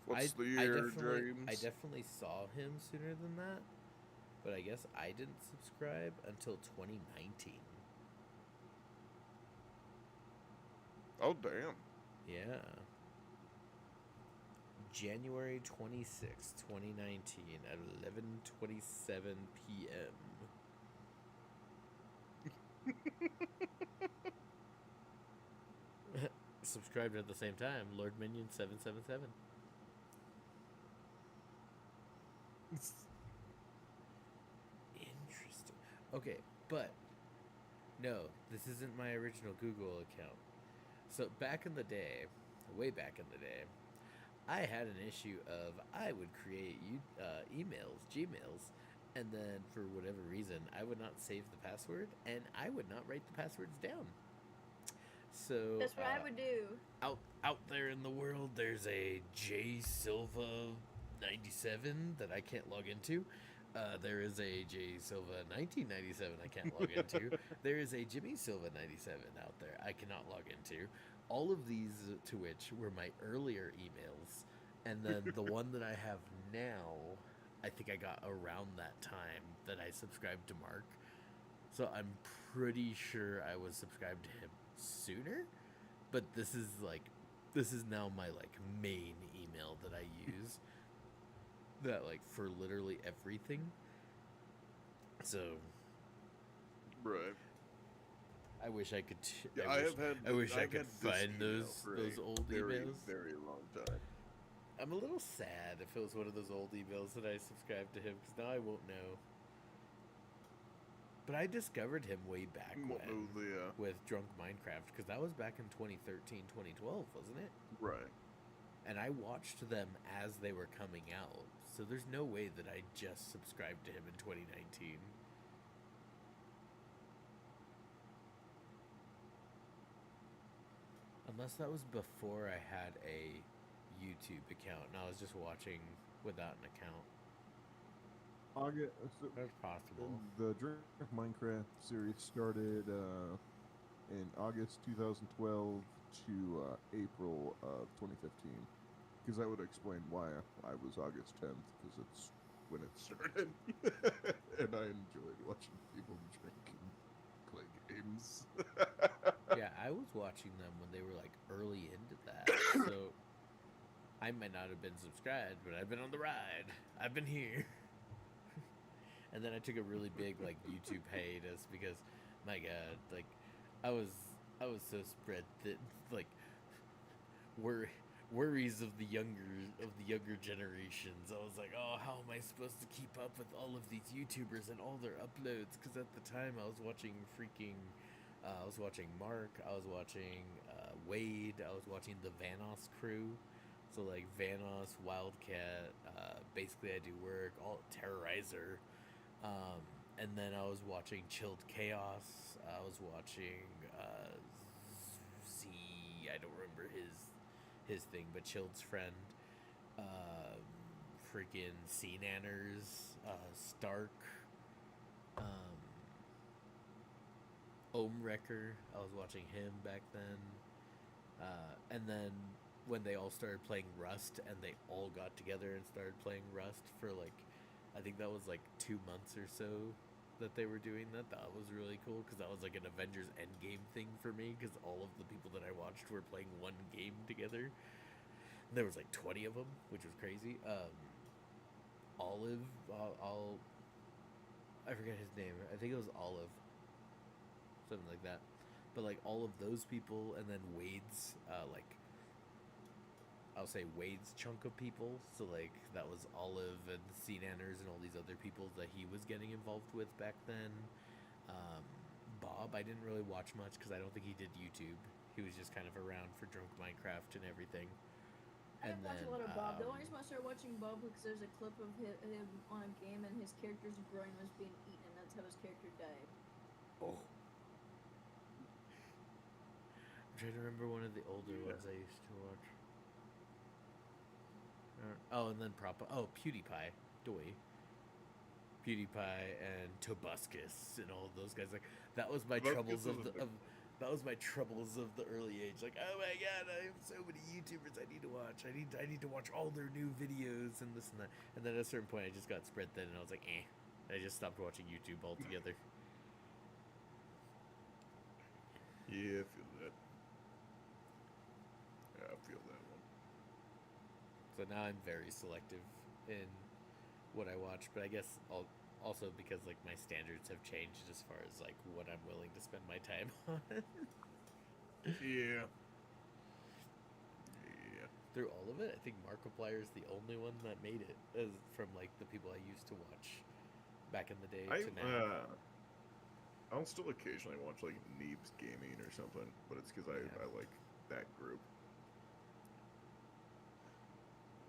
What's the I year, definitely, I James? definitely saw him sooner than that, but I guess I didn't subscribe until 2019. Oh, damn. Yeah. January 26th, 2019 at 11:27 p.m. Subscribed at the same time, Lord Minion 777. Interesting. Okay, but no, this isn't my original Google account. So back in the day, way back in the day, I had an issue of I would create emails, Gmails, and then for whatever reason, I would not save the password, and I would not write the passwords down. So That's what I would do. out there in the world, there's a J Silva 97 that I can't log into. There is a J Silva 1997 I can't log into. There is a Jimmy Silva 97 out there I cannot log into. All of these to which were my earlier emails, and then the one that I have now, I think I got around that time that I subscribed to Mark. So I'm pretty sure I was subscribed to him sooner, but this is now my main email that I use that for literally everything. So Right. I wish I could Yeah, I have had. I wish I I've could had this find email those for those a old very, emails. very long time. I'm a little sad if it was one of those old emails that I subscribed to him, because now I won't know. But I discovered him way back Well, when yeah. with Drunk Minecraft, because that was back in 2013, 2012, wasn't it? Right. And I watched them as they were coming out, so there's no way that I just subscribed to him in 2019. Unless that was before I had a YouTube account and I was just watching without an account. August, That's possible. the Drink Minecraft series started in August 2012 to April of 2015. Because that would explain why I was August 10th, because it's when it started. And I enjoyed watching people drink and play games. Yeah, I was watching them when they were early into that. So I might not have been subscribed, but I've been on the ride. I've been here. And then I took a really big YouTube hiatus because, my God, I was so spread thin, worries of the younger generations. I was like, oh, how am I supposed to keep up with all of these YouTubers and all their uploads? Because at the time I was watching I was watching Mark, I was watching Wade, I was watching the Vanoss crew. So Vanoss, Wildcat, Basically I Do Work, all Terrorizer. And then I was watching Chilled Chaos. I was watching Z. I don't remember his thing, but Chilled's friend. Freaking Sea Nanners, Stark. Wrecker. I was watching him back then. And then when they all started playing Rust, and they all got together and started playing Rust for I think that was 2 months or so that they were doing that. That was really cool because that was an Avengers Endgame thing for me because all of the people that I watched were playing one game together. And there was 20 of them, which was crazy. Olive, I forget his name. I think it was Olive, something like that. But all of those people, and then Wade's I'll say Wade's chunk of people. So like that was Olive and Sea Nanners and all these other people that he was getting involved with back then. Bob, I didn't really watch much because I don't think he did YouTube. He was just kind of around for Drunk Minecraft and everything. I And didn't watch then, a lot of Bob. The only reason I started watching Bob was because there's a clip of him on a game and his character's brain was being eaten, and that's how his character died. Oh. I'm trying to remember one of the older ones I used to watch. Oh, and then PewDiePie, PewDiePie and Tobuscus and all of those guys. Like that was my troubles of the that was my troubles of the early age. Like, oh my god, I have so many YouTubers I need to watch. I need to watch all their new videos and this and that. And then at a certain point, I just got spread thin, and I was like, eh. I just stopped watching YouTube altogether. Yeah, I feel that. Yeah, I feel that one. So now I'm very selective in what I watch, but I guess also because like my standards have changed as far as like what I'm willing to spend my time on. Yeah. Yeah. Through all of it, I think Markiplier is the only one that made it as from like the people I used to watch back in the day to now. I'll still occasionally watch like Neebs Gaming or something, but it's because I like that group.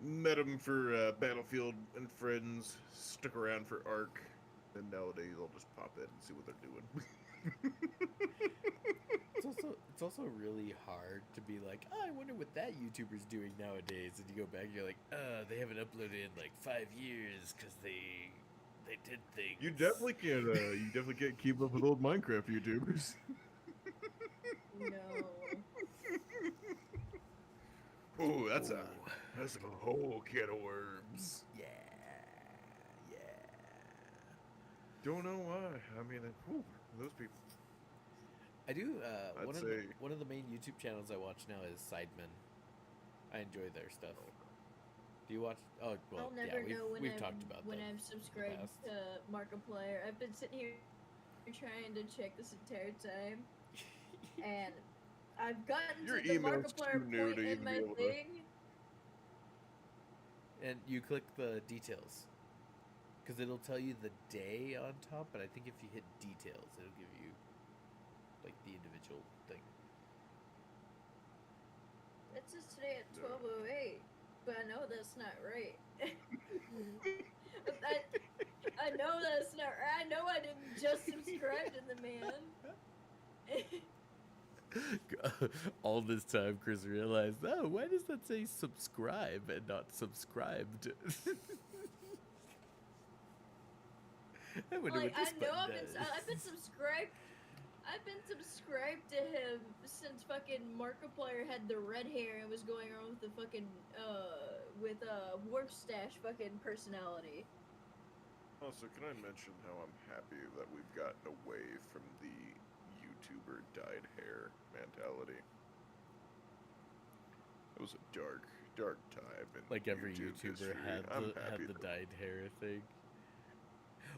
Met him for Battlefield and Friends, stuck around for Ark, and nowadays I'll just pop in and see what they're doing. It's also really hard to be like, oh, I wonder what that YouTuber's doing nowadays, and you go back and you're like, they haven't uploaded in like 5 years because they did things. You definitely can't keep up with old Minecraft YouTubers. No. Oh, that's a whole can of worms. Yeah. Don't know why. I mean, those people. I do. I'd One say- of the main YouTube channels I watch now is Sidemen. I enjoy their stuff. Do you watch? Oh, well, I'll never yeah, know when we've I'm talked about when them I'm subscribed past. to Markiplier. I've been sitting here trying to check this entire time, and I've gotten Your to the email's Markiplier too new point to in even my be able to- thing. And you click the details, because it'll tell you the day on top. But I think if you hit details, it'll give you like the individual thing. It says today at 12:08, but I know that's not right. I know that's not right. I know I didn't just subscribe to the man. All this time, Chris realized, oh, why does that say subscribe and not subscribed? I wonder Like, what this I know button does. I've been subscribed. I've been subscribed to him since fucking Markiplier had the red hair and was going around with the fucking Warp Stash fucking personality. Also, can I mention how I'm happy that we've gotten away from the YouTuber dyed hair mentality? It was a dark time. In Like every YouTube YouTuber history. had I'm the happy that- dyed hair thing.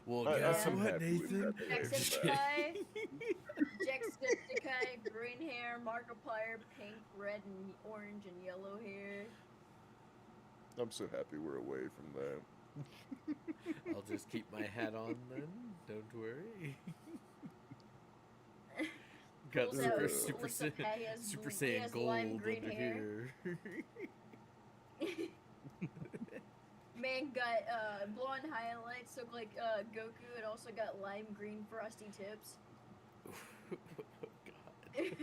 Well, I- guess I'm what, happy we've Nathan? gotten away from Just that. kidding. Jacksepticeye, green hair, Markiplier, pink, red, and orange, and yellow hair. I'm so happy we're away from that. I'll just keep my hat on then. Don't worry. Got Pulls out- Super looks up, hey, he has Super he Saiyan has Gold lime under green hair. here. Man got blonde highlights, look like Goku, and also got lime green frosty tips. Oh, God.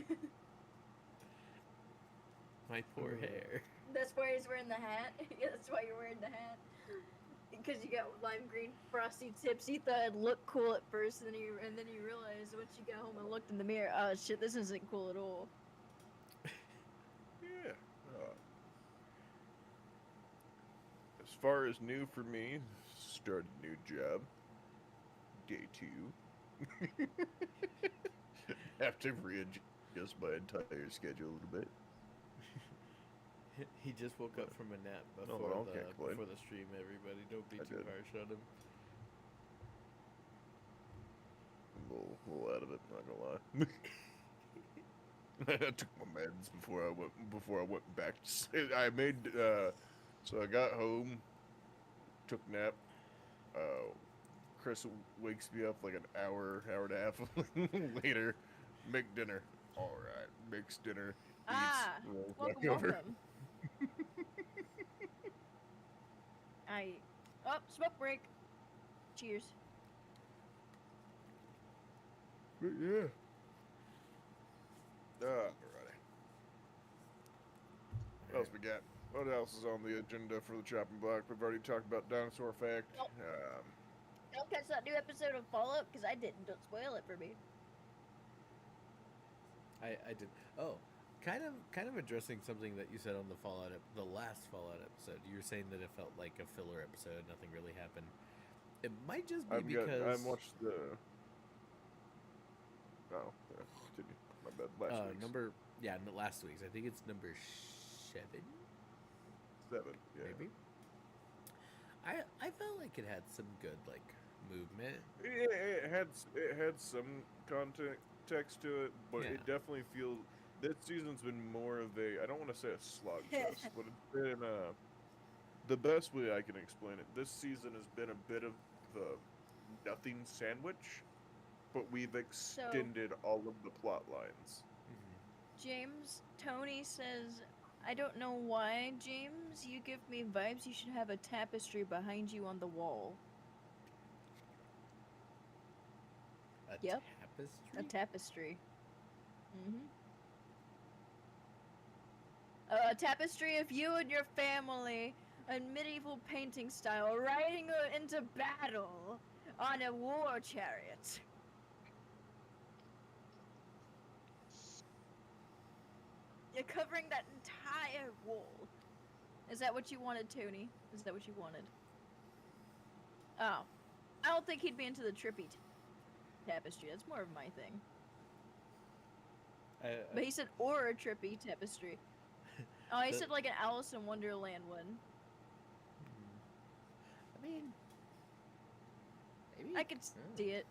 My poor hair. That's why he's wearing the hat. Yeah, that's why you're wearing the hat. Because you got lime green frosty tips. You thought it'd look cool at first, and then you realized once you got home and looked in the mirror, oh shit, this isn't cool at all. Yeah. As far as new for me, started a new job. Day 2. Have to readjust my entire schedule a little bit. He just woke up from a nap No, before, I can't complain. before the stream, everybody. Don't be I too did. harsh on him. I'm a little out of it, not gonna lie. I took my meds before I went back. I made so I got home, took nap. Chris wakes me up like an hour and a half later. Make dinner. All right, makes dinner. Ah, Eats. Rolls welcome, back over. welcome. Oh, smoke break. Cheers. But yeah. Alrighty. What else we got? What else is on the agenda for the chopping block? We've already talked about dinosaur fact. Nope. Don't catch that new episode of Fallout because I didn't. Don't spoil it for me. I did. Oh, kind of addressing something that you said on the last Fallout episode. You were saying that it felt like a filler episode. Nothing really happened. It might just be because I watched the. Oh, yeah, continue. My bad. Last week's. last week's. I think it's number 7. 7. Yeah. Maybe. I felt like it had some good like movement. It had some context to it, but Yeah. it definitely feels this season's been more of a, I don't want to say a slugfest, but it's been the best way I can explain it. This season has been a bit of the nothing sandwich, but we've extended all of the plot lines. James, Tony says, I don't know why, James. You give me vibes. You should have a tapestry behind you on the wall. A Yep. tapestry. A tapestry. A tapestry of you and your family in medieval painting style riding into battle on a war chariot. You're covering that entire wall. Is that what you wanted, Tony? Is that what you wanted? Oh. I don't think he'd be into the trippy tapestry. That's more of my thing. But he said, or a trippy tapestry. Oh, he said like an Alice in Wonderland one. I mean, maybe I could see it.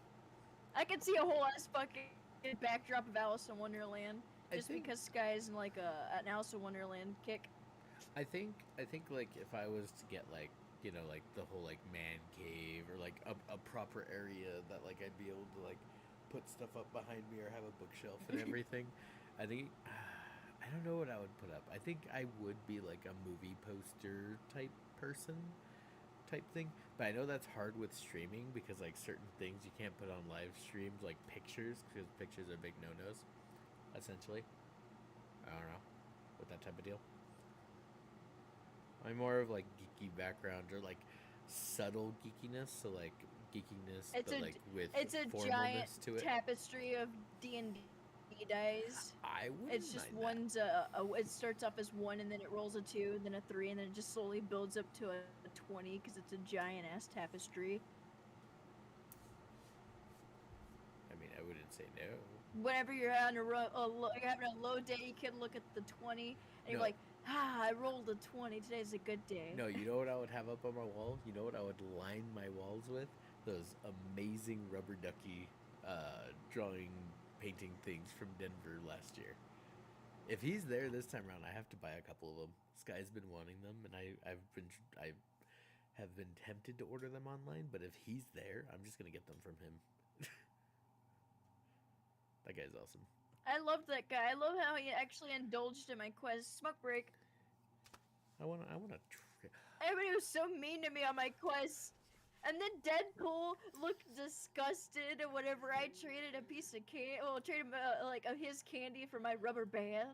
I could see a whole ass fucking backdrop of Alice in Wonderland. Just because Sky's in like an Alice in Wonderland kick. I think like if I was to get like, you know, like the whole like man cave or like a proper area that like I'd be able to like put stuff up behind me or have a bookshelf and everything. I think I don't know what I would put up. I think I would be like a movie poster type person type thing. But I know that's hard with streaming because like certain things you can't put on live streams, like pictures, because pictures are big no-nos, essentially. I don't know. With that type of deal. I'm more of like geeky background or like subtle geekiness, so like geekiness It's but a- like with It's a formalness giant to it. tapestry of D&D dice. I wouldn't It's just mind that. one's it starts off as 1 and then it rolls a 2, then a 3, and then it just slowly builds up to a 20 because it's a giant ass tapestry. I mean, I wouldn't say no. Whenever you're having you're having a low day, you can look at the 20 and you're No. like, I rolled a 20. Today's a good day. No, you know what I would have up on my wall? You know what I would line my walls with? Those amazing rubber ducky drawing, painting things from Denver last year. If he's there this time around, I have to buy a couple of them. Sky's been wanting them, and I have been tempted to order them online. But if he's there, I'm just gonna get them from him. That guy's awesome. I love that guy. I love how he actually indulged in my quest. Smoke break. I wanna. Everybody was so mean to me on my quest. And then Deadpool looked disgusted whenever I traded a piece of candy. Well, traded like his candy for my rubber band.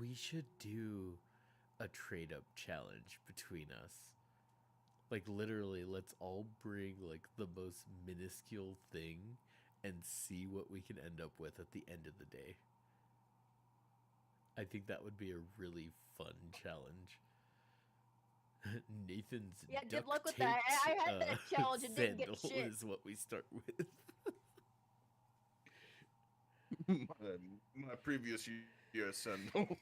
We should do a trade up challenge between us. Like literally, let's all bring like the most minuscule thing and see what we can end up with at the end of the day. I think that would be a really fun challenge. Nathan's Yeah, good duct luck with that. I had that taped, challenge and didn't get sandal shit. is what we start with. My previous year sandal.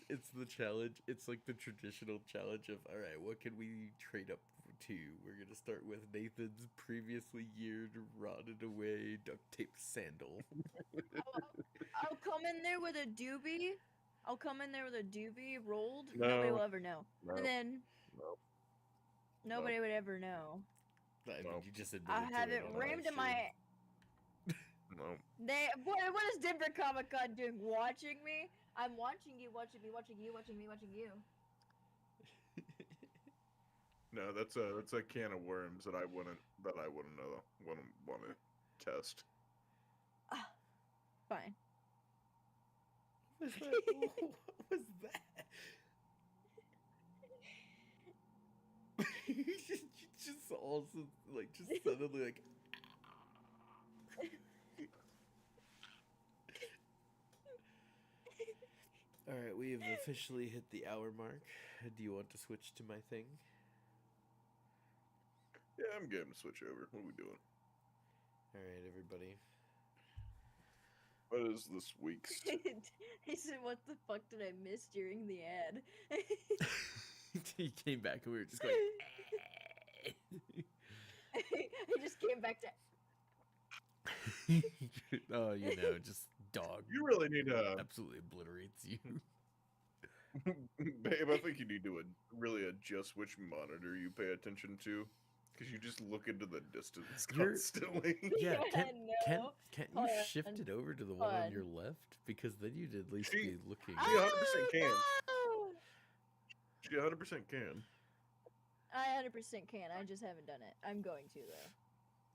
It's the challenge. It's like the traditional challenge of, all right, what can we trade up 2. We're gonna start with Nathan's previously yeared, rotted away duct tape sandal. I'll come in there with a doobie. I'll come in there with a doobie rolled. No. Nobody will ever know. No. And then No. nobody would ever know. I mean, No. you just admitted I'll to have it on rammed in stream. my. No. What is Denver Comic Con doing? Watching me? I'm watching you, watching me, watching you, watching me, watching you. No, that's a can of worms that I wouldn't want to test. Fine. What was that? What was that? you just also just suddenly like. All right, we have officially hit the hour mark. Do you want to switch to my thing? Yeah, I'm game to switch over. What are we doing? All right, everybody. What is this week's? He said, "What the fuck did I miss during the ad?" He came back and we were just going. He just came back to. Oh, just dog. You really need to, Absolutely obliterates you. babe. I think you need to really adjust which monitor you pay attention to, because you just look into the distance You're- constantly. Yeah, Yeah, can't no. you Hold shift on. it over to the one Hold on on. your left? Because then you'd at least She- be looking. She 100% can. Oh, She 100% can. I 100% can. I just haven't done it. I'm going to though,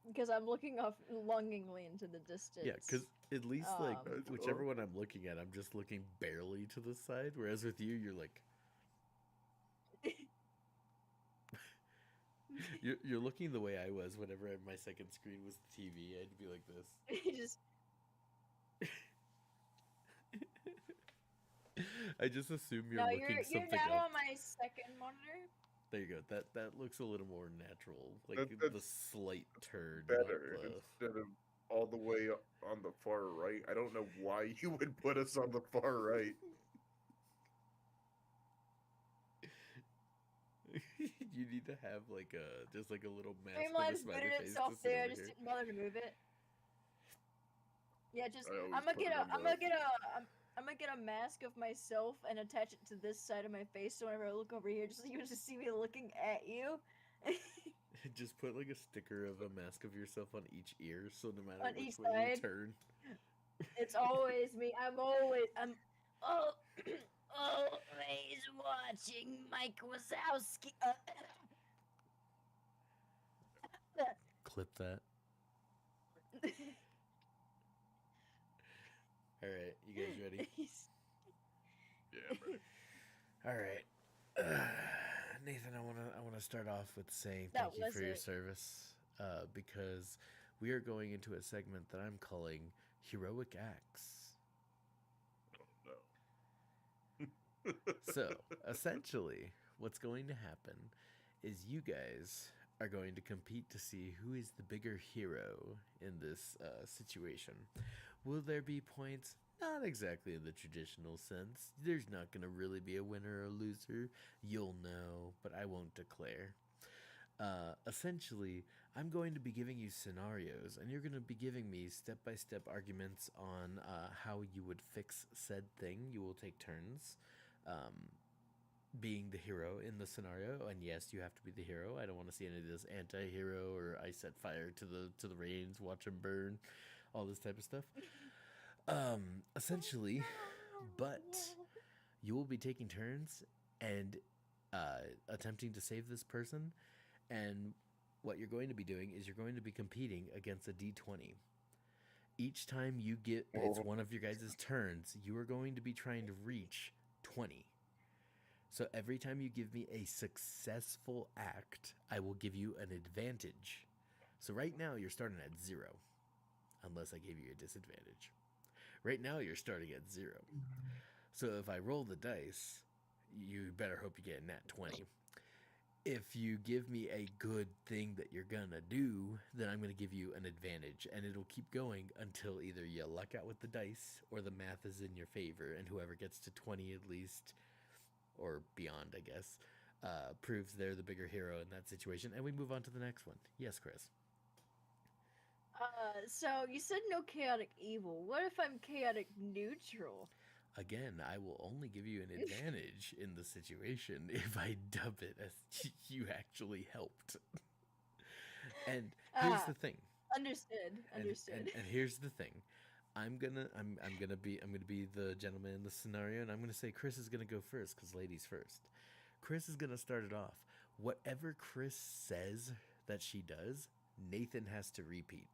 because I'm looking off longingly into the distance. Yeah, because at least Um, whichever one I'm looking at, I'm just looking barely to the side. Whereas with you, you're like you're looking the way I was whenever my second screen was the TV. I'd be like this. He just I just assume you're no. looking You're something now up. on my second monitor. There you go. That looks a little more natural. Like That's the slight turn. not Better the- instead of all the way on the far right. I don't know why you would put us on the far right. You need to have just like a little mask of a Streamline's smiley booted face to itself sit there. I over just here. didn't bother to move it. Yeah, just I always I'm gonna put get it a on I'm the- gonna get a I'm gonna get a mask of myself and attach it to this side of my face. So whenever I look over here, just you just see me looking at you. Just put like a sticker of a mask of yourself on each ear, so no matter On which each way you side. turn. It's always me. I'm oh, always watching Mike Wazowski. Clip that. All right, you guys ready? Yeah, I'm ready. All right, Nathan, I wanna start off with saying That thank you was for your it. service, because we are going into a segment that I'm calling Heroic Acts. Oh, no. So, essentially, what's going to happen is you guys are going to compete to see who is the bigger hero in this situation. Will there be points? Not exactly in the traditional sense. There's not going to really be a winner or a loser. You'll know, but I won't declare. Essentially, I'm going to be giving you scenarios, and you're going to be giving me step-by-step arguments on how you would fix said thing. You will take turns being the hero in the scenario, and yes, you have to be the hero. I don't want to see any of this anti-hero or I set fire to the reins, watch them burn, all this type of stuff. Essentially, but you will be taking turns and attempting to save this person, and what you're going to be doing is you're going to be competing against a d20. Each time you get it's one of your guys' turns, you are going to be trying to reach 20. So every time you give me a successful act, I will give you an advantage. So right now you're starting at 0, unless I give you a disadvantage. Right now you're starting at 0. So if I roll the dice, you better hope you get a nat 20. If you give me a good thing that you're gonna do, then I'm gonna give you an advantage, and it'll keep going until either you luck out with the dice or the math is in your favor, and whoever gets to 20 at least, or beyond, I guess, proves they're the bigger hero in that situation, and we move on to the next one. Yes, Chris. So you said no chaotic evil. What if I'm chaotic neutral? Again, I will only give you an advantage in the situation if I dub it as you actually helped. And here's the thing. Understood. Understood. And here's the thing. I'm gonna be the gentleman in the scenario, and I'm gonna say Chris is gonna go first because ladies first. Chris is gonna start it off. Whatever Chris says that she does, Nathan has to repeat.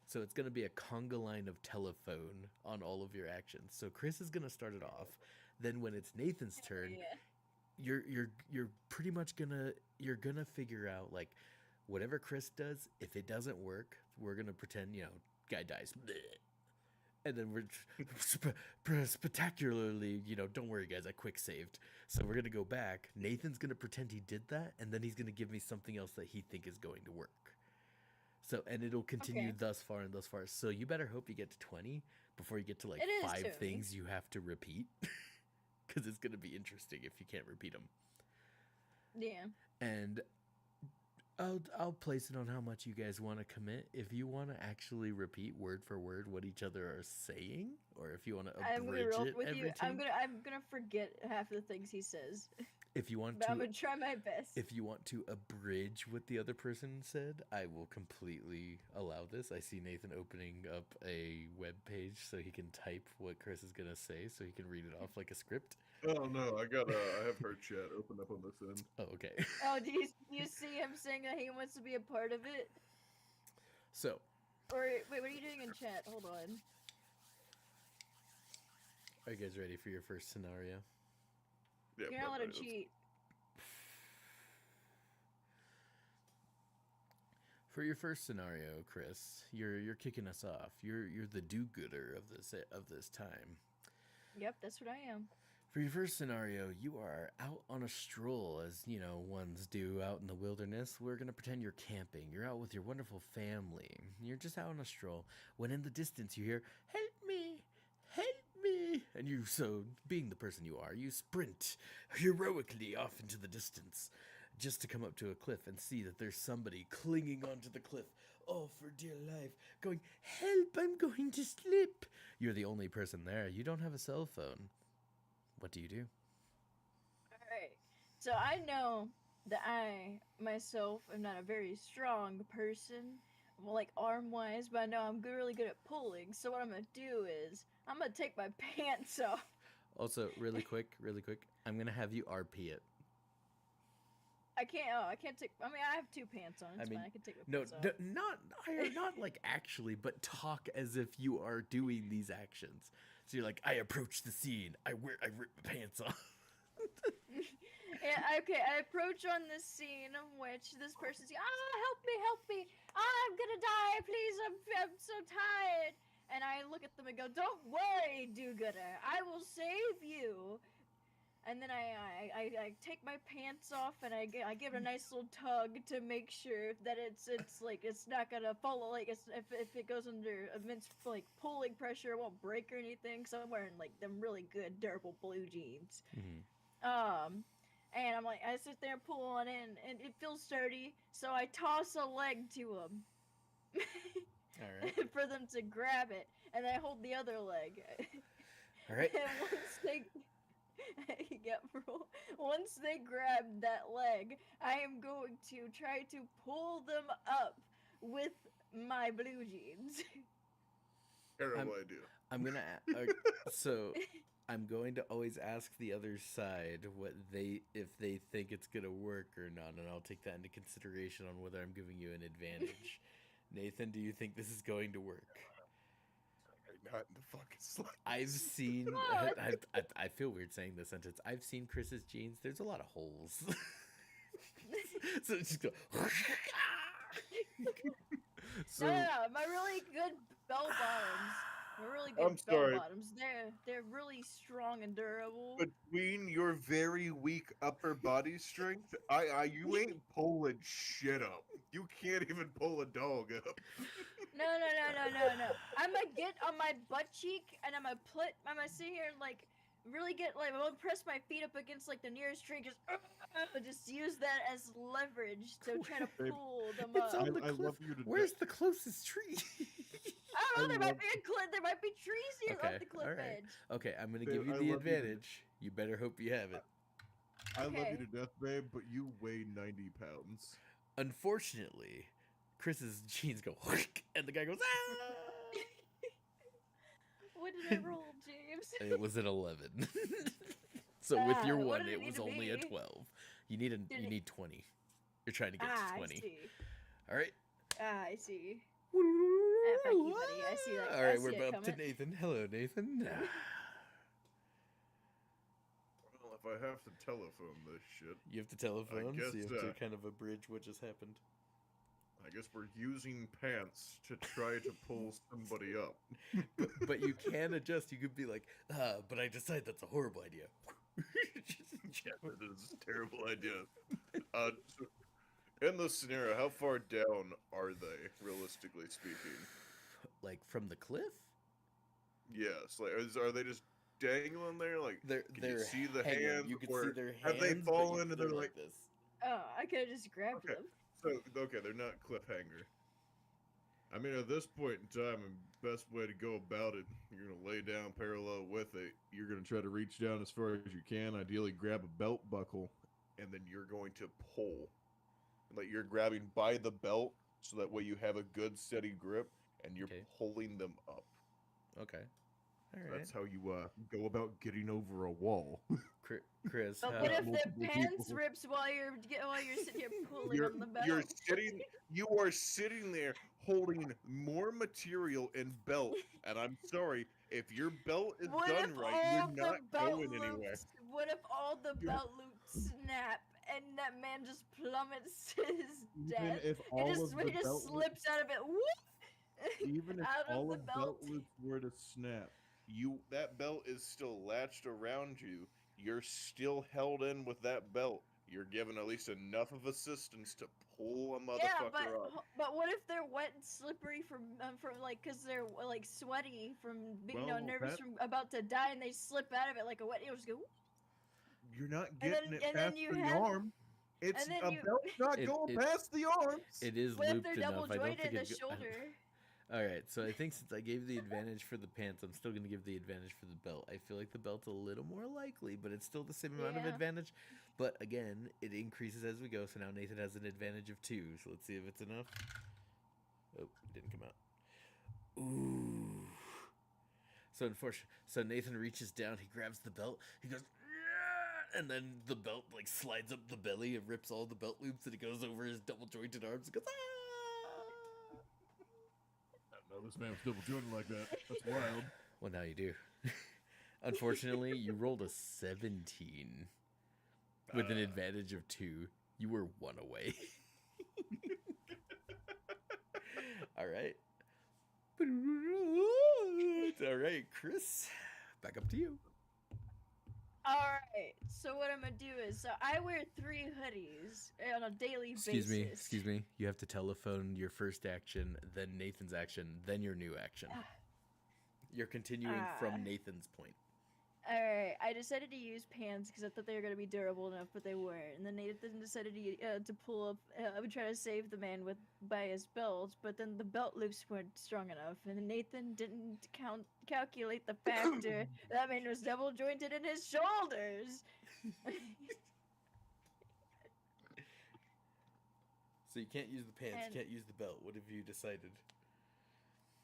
So it's gonna be a conga line of telephone on all of your actions. So Chris is gonna start it off. Then when it's Nathan's turn, Yeah. you're pretty much gonna figure out like whatever Chris does. If it doesn't work, we're gonna pretend guy dies. Bleh. And then we're spectacularly, don't worry, guys, I quick saved. So we're going to go back. Nathan's going to pretend he did that, and then he's going to give me something else that he think is going to work. So, and it'll continue Okay. thus far and thus far. So you better hope you get to 20 before you get to like It is 5 too. things you have to repeat. Because it's going to be interesting if you can't repeat them. Yeah. And I'll place it on how much you guys want to commit. If you want to actually repeat word for word what each other are saying, or if you want to I'm gonna abridge roll it with every you. time, I'm gonna forget half the things he says, if you want but I'm to, gonna try my best. if you want to abridge what the other person said, I will completely allow this. I see Nathan opening up a web page so he can type what Chris is gonna say, so he can read it off like a script. Oh no, I have her chat open up on this end. Oh, okay. Oh, do you see him saying that he wants to be a part of it? So, Or wait, what are you doing in chat? Hold on. are you guys ready for your first scenario? Yeah, You're not allowed to let's- cheat. For your first scenario, Chris, you're kicking us off. You're the do-gooder of this time. Yep, that's what I am. For your first scenario, you are out on a stroll, as ones do out in the wilderness. We're gonna pretend you're camping. You're out with your wonderful family. You're just out on a stroll. When in the distance you hear, "Help me! Help me!" And being the person you are, you sprint heroically off into the distance, just to come up to a cliff and see that there's somebody clinging onto the cliff. Oh, for dear life, going, "Help! I'm going to slip." You're the only person there. You don't have a cell phone. What do you do? Alright. So I know that I, myself, am not a very strong person, well, like arm-wise, but I know I'm really good at pulling, so what I'm gonna do is, I'm gonna take my pants off. Also, really quick, I'm gonna have you RP it. I can't take, I mean, I have 2 pants on, it's fine, I can take my No, pants off. not like actually, but talk as if you are doing these actions. So you're like, I approach the scene, I rip my pants off. Yeah, okay, I approach on this scene in which this person's help me, I'm gonna die, please, I'm so tired. And I look at them and go, don't worry, do-gooder, I will save you. And then I take my pants off and I give it a nice little tug to make sure that it's like it's not gonna fall, like if it goes under immense like pulling pressure, it won't break or anything. So I'm wearing like them really good durable blue jeans. Mm-hmm. And I'm like, I sit there and pull on it, and it feels sturdy, so I toss a leg to them. All right. For them to grab it, and I hold the other leg. All right. And once they once they grab that leg, I am going to try to pull them up with my blue jeans. Terrible idea. I'm gonna so I'm going to always ask the other side if they think it's gonna work or not, and I'll take that into consideration on whether I'm giving you an advantage. Nathan, do you think this is going to work? Not in the fucking slightest. I've seen. I feel weird saying this sentence. I've seen Chris's jeans. There's a lot of holes. So just go. So No, my really good bell bottoms. My really good I'm bell sorry. bottoms. They're really strong and durable. Between your very weak upper body strength, you ain't pulling shit up. You can't even pull a dog up. No. I'm gonna get on my butt cheek and I'm gonna sit here and like really get like I won't press my feet up against like the nearest tree, just use that as leverage to try to Babe, pull them It's up. on the I cliff. love you to Where's death. the closest tree? I don't know. There I might love- be a cliff. There might be trees here Okay, off the cliff alright. edge. Okay, I'm gonna Babe, give you I the love you to advantage. You better hope you have it. I love you Okay. to death, babe, but you weigh 90 pounds. Unfortunately, Chris's jeans go and the guy goes ah. What did I roll, James? It was an 11. So with your What one, did it it need was to only a be? 12. You need Did you it- need 20. You're trying to get Ah, to I 20. see. All right. Ah, I see. fuck you, buddy. I see that. All I right, see we're it up to coming. Nathan. Hello, Nathan. Well, if I have to telephone this shit, You have to telephone, so you guess, have to kind of abridge what just happened. I guess we're using pants to try to pull somebody up. But you can adjust. You could be like, but I decide that's a horrible idea. Yeah, that is a terrible idea. So in this scenario, how far down are they, realistically speaking? Like from the cliff? Yes, like are they just dangling there? Like, They're can they're you see the hanging. hands? You can or see their hands. have they but fallen and they're like? this. Oh, I could have just grabbed Okay. them. So okay, they're not cliffhanger. I mean, at this point in time, the best way to go about it, you're gonna lay down parallel with it. You're going to try to reach down as far as you can, ideally grab a belt buckle. And then you're going to pull. Like you're grabbing by the belt, so that way you have a good steady grip, and you're Okay. pulling them up. Okay. All right. That's how you go about getting over a wall. Chris, But how- what if the multiple pants people. rips while you're sitting here pulling You're, on the belt? you're sitting. You are sitting there holding more material in belt, and I'm sorry if your belt is What done if right, all you're the not belt going anywhere. loops? What if all the You're- belt loops snap and that man just plummets to his Even death? if It all just, of the he just belt slips out of it. Whoop! even if out of all the of belt belt. loops were to snap, That belt is still latched around you. You're still held in with that belt. You're given at least enough of assistance to pull a motherfucker Yeah, up. but what if they're wet and slippery from like because they're like sweaty from being Well, nervous that- from about to die and they slip out of it like a wet. You'll just go. You're not And then- getting it and then past you the have- arm. It's and then a you- belt's not It- going it- past the arms. it is What if looped they're enough. double I don't jointed think in the it's go- I don't- shoulder? All right, so I think since I gave the advantage for the pants, I'm still going to give the advantage for the belt. I feel like the belt's a little more likely, but it's still the same amount of Yeah. advantage. But again, it increases as we go, so now Nathan has an advantage of 2. So let's see if it's enough. Oh, it didn't come out. Ooh. So Nathan reaches down, he grabs the belt, he goes, "Yeah!" And then the belt like slides up the belly and rips all the belt loops, and it goes over his double jointed arms and goes, "Ah!" I didn't know this man was double jointed like that. That's wild. Well, now you do. Unfortunately, you rolled a 17 with an advantage of 2. You were 1 away. All right. All right, Chris. Back up to you. Alright, so what I'm gonna do is, so I wear 3 hoodies on a daily Excuse basis. me. You have to telephone your first action, then Nathan's action, then your new action. You're continuing from Nathan's point. Alright, I decided to use pants because I thought they were gonna be durable enough, but they weren't. And then Nathan decided to pull up, I would try to save the man by his belt, but then the belt loops weren't strong enough. And then Nathan didn't calculate the factor that man was double jointed in his shoulders. So you can't use the pants, And- you can't use the belt. What have you decided?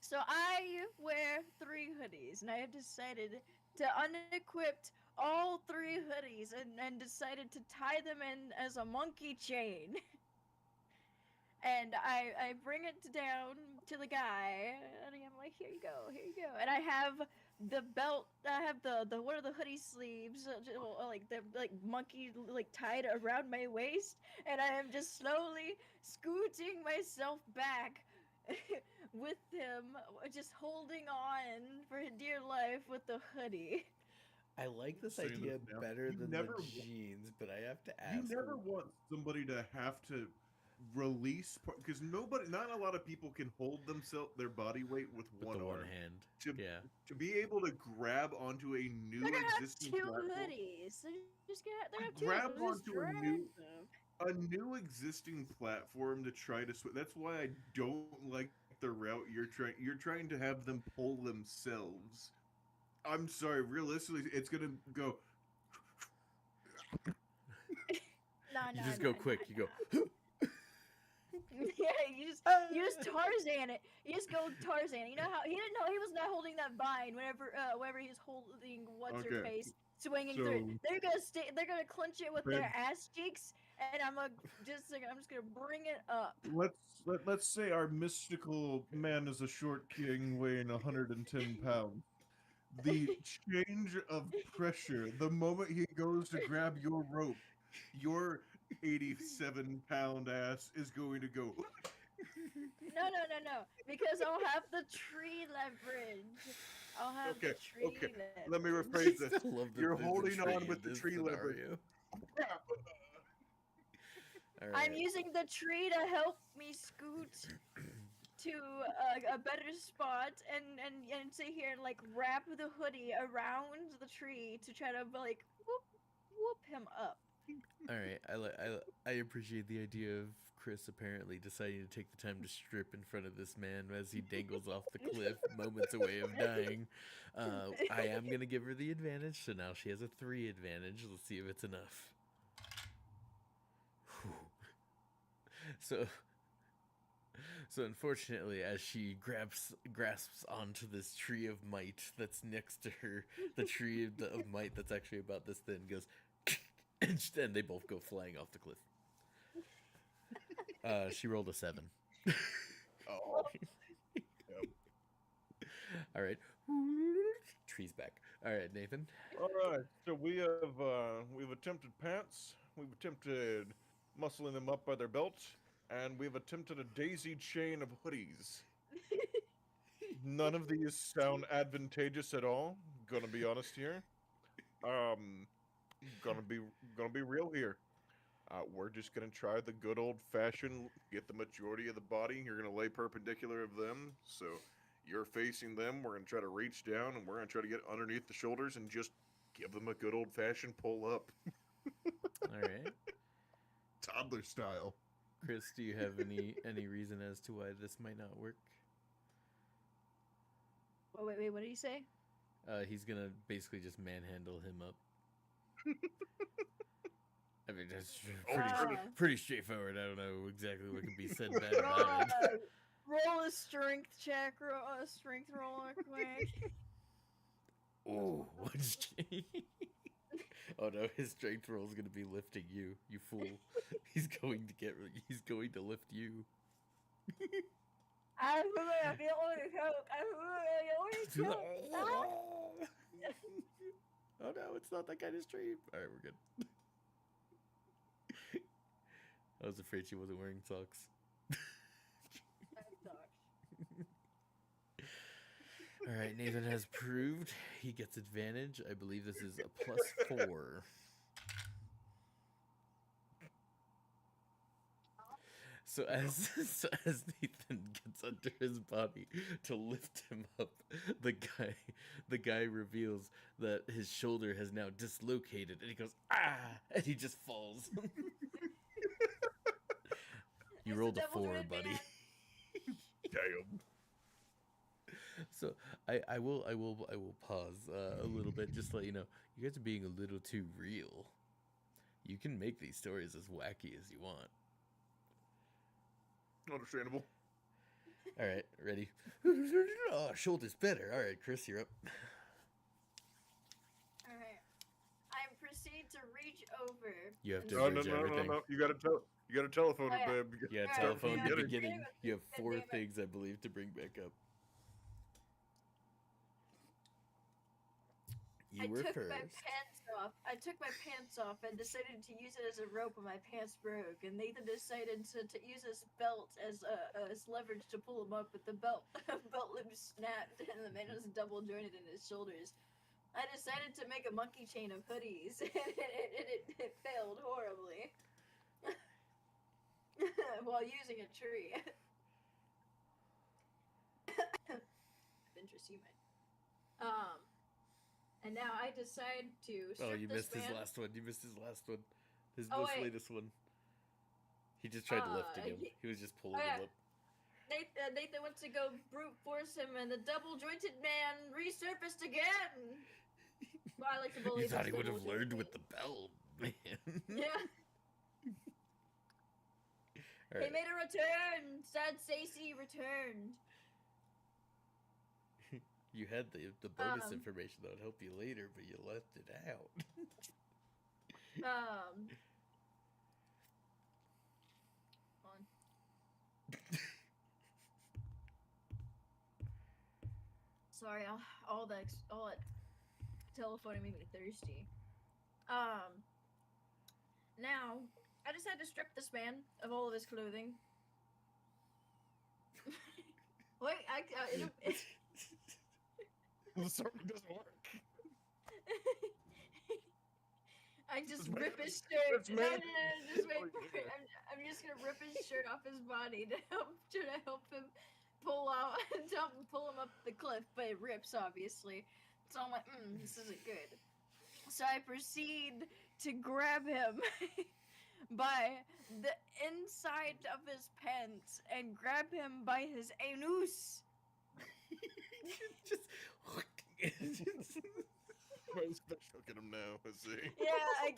So I wear 3 hoodies, and I have decided to unequip all 3 hoodies and decided to tie them in as a monkey chain. And I bring it down to the guy, and I'm like, here you go. And I have the belt, I have the one of the hoodie sleeves, like the monkey tied around my waist, and I am just slowly scooting myself back with him, just holding on for dear life with the hoodie. I like this Saying idea this now. better You than never the wa- jeans, but I have to You ask. never want somebody to have to release because not a lot of people can hold their body weight with With one the arm. one hand. To, Yeah. to be able to grab onto a new They're gonna have existing two platform, hoodies. They're gonna have two grab hoodies. Just onto a drag new them. existing platform to try to switch. That's why I don't like the route you're trying to have them pull themselves. I'm sorry, realistically, it's gonna go. No, You just go quick. You go. Yeah, you just Tarzan it. You just go Tarzan. You know how he didn't know he was not holding that vine whenever he's holding what's her Okay, face swinging through it. so- They're gonna clench it with their ass cheeks, and I'm just gonna bring it up. Let's say our mystical man is a short king weighing 110 pounds. The change of pressure, the moment he goes to grab your rope, your 87-pound ass is going to go. No. Because I'll have the tree leverage. I'll have the Okay, tree okay. leverage. Let me I rephrase this. still love that You're there's a holding tree on in with the this tree leverage. scenario. All I'm right. using the tree to help me scoot to a better spot and sit here and like wrap the hoodie around the tree to try to like whoop him up. All right, I appreciate the idea of Chris apparently deciding to take the time to strip in front of this man as he dangles off the cliff, moments away of dying. I am gonna give her the advantage, so now she has a 3 advantage. Let's see if it's enough. Whew. So unfortunately, as she grasps onto this tree of might that's next to her, the tree of might that's actually about this thin goes. And they both go flying off the cliff. She rolled a 7. Oh, All right. Tree's back. All right, Nathan. All right, so we've attempted pants, we've attempted muscling them up by their belts, and we've attempted a daisy chain of hoodies. None of these sound advantageous at all. Gonna be honest here. Gonna be real here. We're just gonna try the good old fashioned get the majority of the body. You're gonna lay perpendicular of them, so you're facing them. We're gonna try to reach down, and we're gonna try to get underneath the shoulders and just give them a good old fashioned pull up, All right. Toddler style. Chris, do you have any reason as to why this might not work? Oh, wait, what did he say? He's gonna basically just manhandle him up. I mean, that's pretty straightforward. I don't know exactly what can be said bad about it. Roll a strength check, a strength roll real quick. Oh, oh no, his strength roll is gonna be lifting you, you fool. He's going to lift you. I feel only choke. Oh no, it's not that kind of stream. Alright, we're good. I was afraid she wasn't wearing socks. Alright, Nathan has proved he gets advantage. I believe this is a +4. So as Nathan gets under his body to lift him up, the guy reveals that his shoulder has now dislocated, and he goes ah, and he just falls. You It's rolled the a devil's 4, red buddy. band. damn. So I will pause a little bit just to let you know you guys are being a little too real. You can make these stories as wacky as you want. Understandable. All right, ready? Oh, shoulders better. All right, Chris, you're up. Alright. I proceed to reach over. You have to No, merge everything. You gotta telephone Oh, it, yeah. babe. Yeah, Alright, telephone yeah, the yeah. beginning. You have God 4 damn it. things, I believe, to bring back up. You were took first. my pants off. I took my pants off and decided to use it as a rope when my pants broke. And Nathan decided to use his belt as leverage to pull him up, but the belt loop snapped and the man was double jointed in his shoulders. I decided to make a monkey chain of hoodies, and it failed horribly. while using a tree. Interest you might. And now I decide to strip Oh, you this missed man. his last one. You missed his last one. His Oh, most wait. latest one. He just tried lifting him. He was just pulling him up. Nathan went to go brute force him, and the double jointed man resurfaced again. Well, I like to believe You thought it's he would have double-jointed. learned with the belt, man. Yeah. All He right. made a return. Sad Stacy returned. You had the bonus Um, information that would help you later, but you left it out. Hold on. Sorry, all that telephoning made me thirsty. Now I just had to strip this man of all of his clothing. Wait, The circle doesn't work. I just This rip man- his shirt. this No, man- just wait Oh, for it. yeah. I'm just gonna rip his shirt off his body to help him pull out pull him up the cliff, but it rips obviously. So I'm like, this isn't good. So I proceed to grab him by the inside of his pants and grab him by his anus. Just I'm hooking him now. Let's see. Yeah, I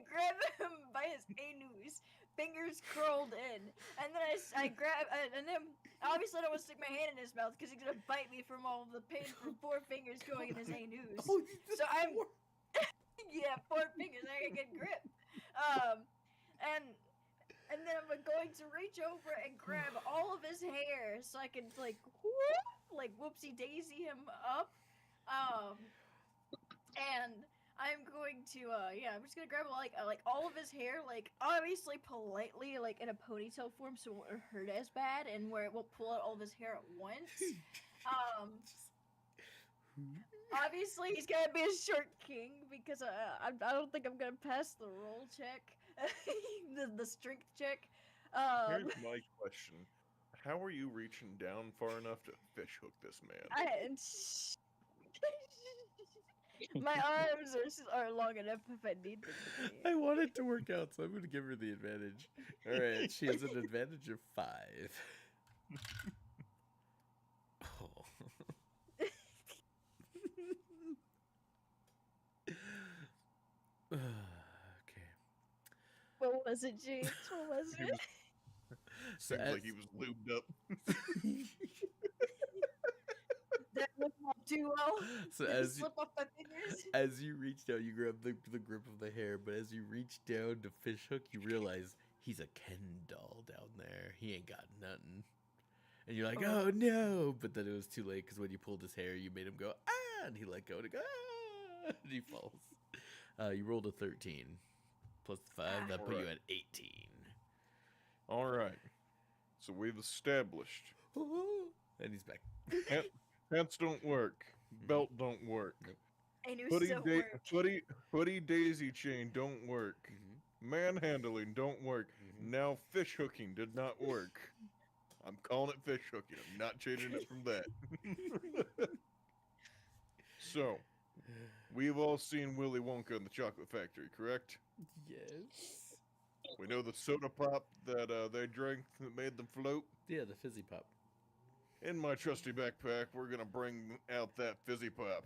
grab him by his anus, fingers curled in, and then I grab and then obviously I don't want to stick my hand in his mouth because he's gonna bite me from all the pain from 4 fingers going in his anus. Oh, So I'm yeah, 4 fingers. I gotta get grip. And then I'm going to reach over and grab all of his hair so I can like whoopsie daisy him up. And I'm going to I'm just gonna grab like all of his hair, like obviously politely, like in a ponytail form, so it won't hurt as bad, and where it won't pull out all of his hair at once. Obviously he's gonna be a short king because I don't think I'm gonna pass the roll check, the strength check. Here's my question: how are you reaching down far enough to fish hook this man? My arms are long enough if I need them to be. I want it to work out, so I'm going to give her the advantage. All right, she has an advantage of 5. Oh. Okay. What was it, James? What was He it? was- So Seems like he was lubed up. That went off too well. So Did it as you, slip off my fingers? as you reach down, you grab the grip of the hair, but as you reach down to fish hook, you realize he's a Ken doll down there. He ain't got nothing. And you're like, oh no! But then it was too late because when you pulled his hair, you made him go, ah! And he let go and go, ah! And he falls. You rolled a 13. Plus 5, that put you Alright. at 18. All right. So we've established And he's back. pants don't work, belt don't work, Anus hoodie, don't work. hoodie daisy chain don't work, Mhm. manhandling don't work. Mhm. Now fish hooking did not work. I'm calling it fish hooking. I'm not changing it from that. So, we've all seen Willy Wonka in the Chocolate Factory, correct? Yes. We know the soda pop that they drank that made them float. Yeah, the fizzy pop. In my trusty backpack, we're gonna bring out that fizzy pop.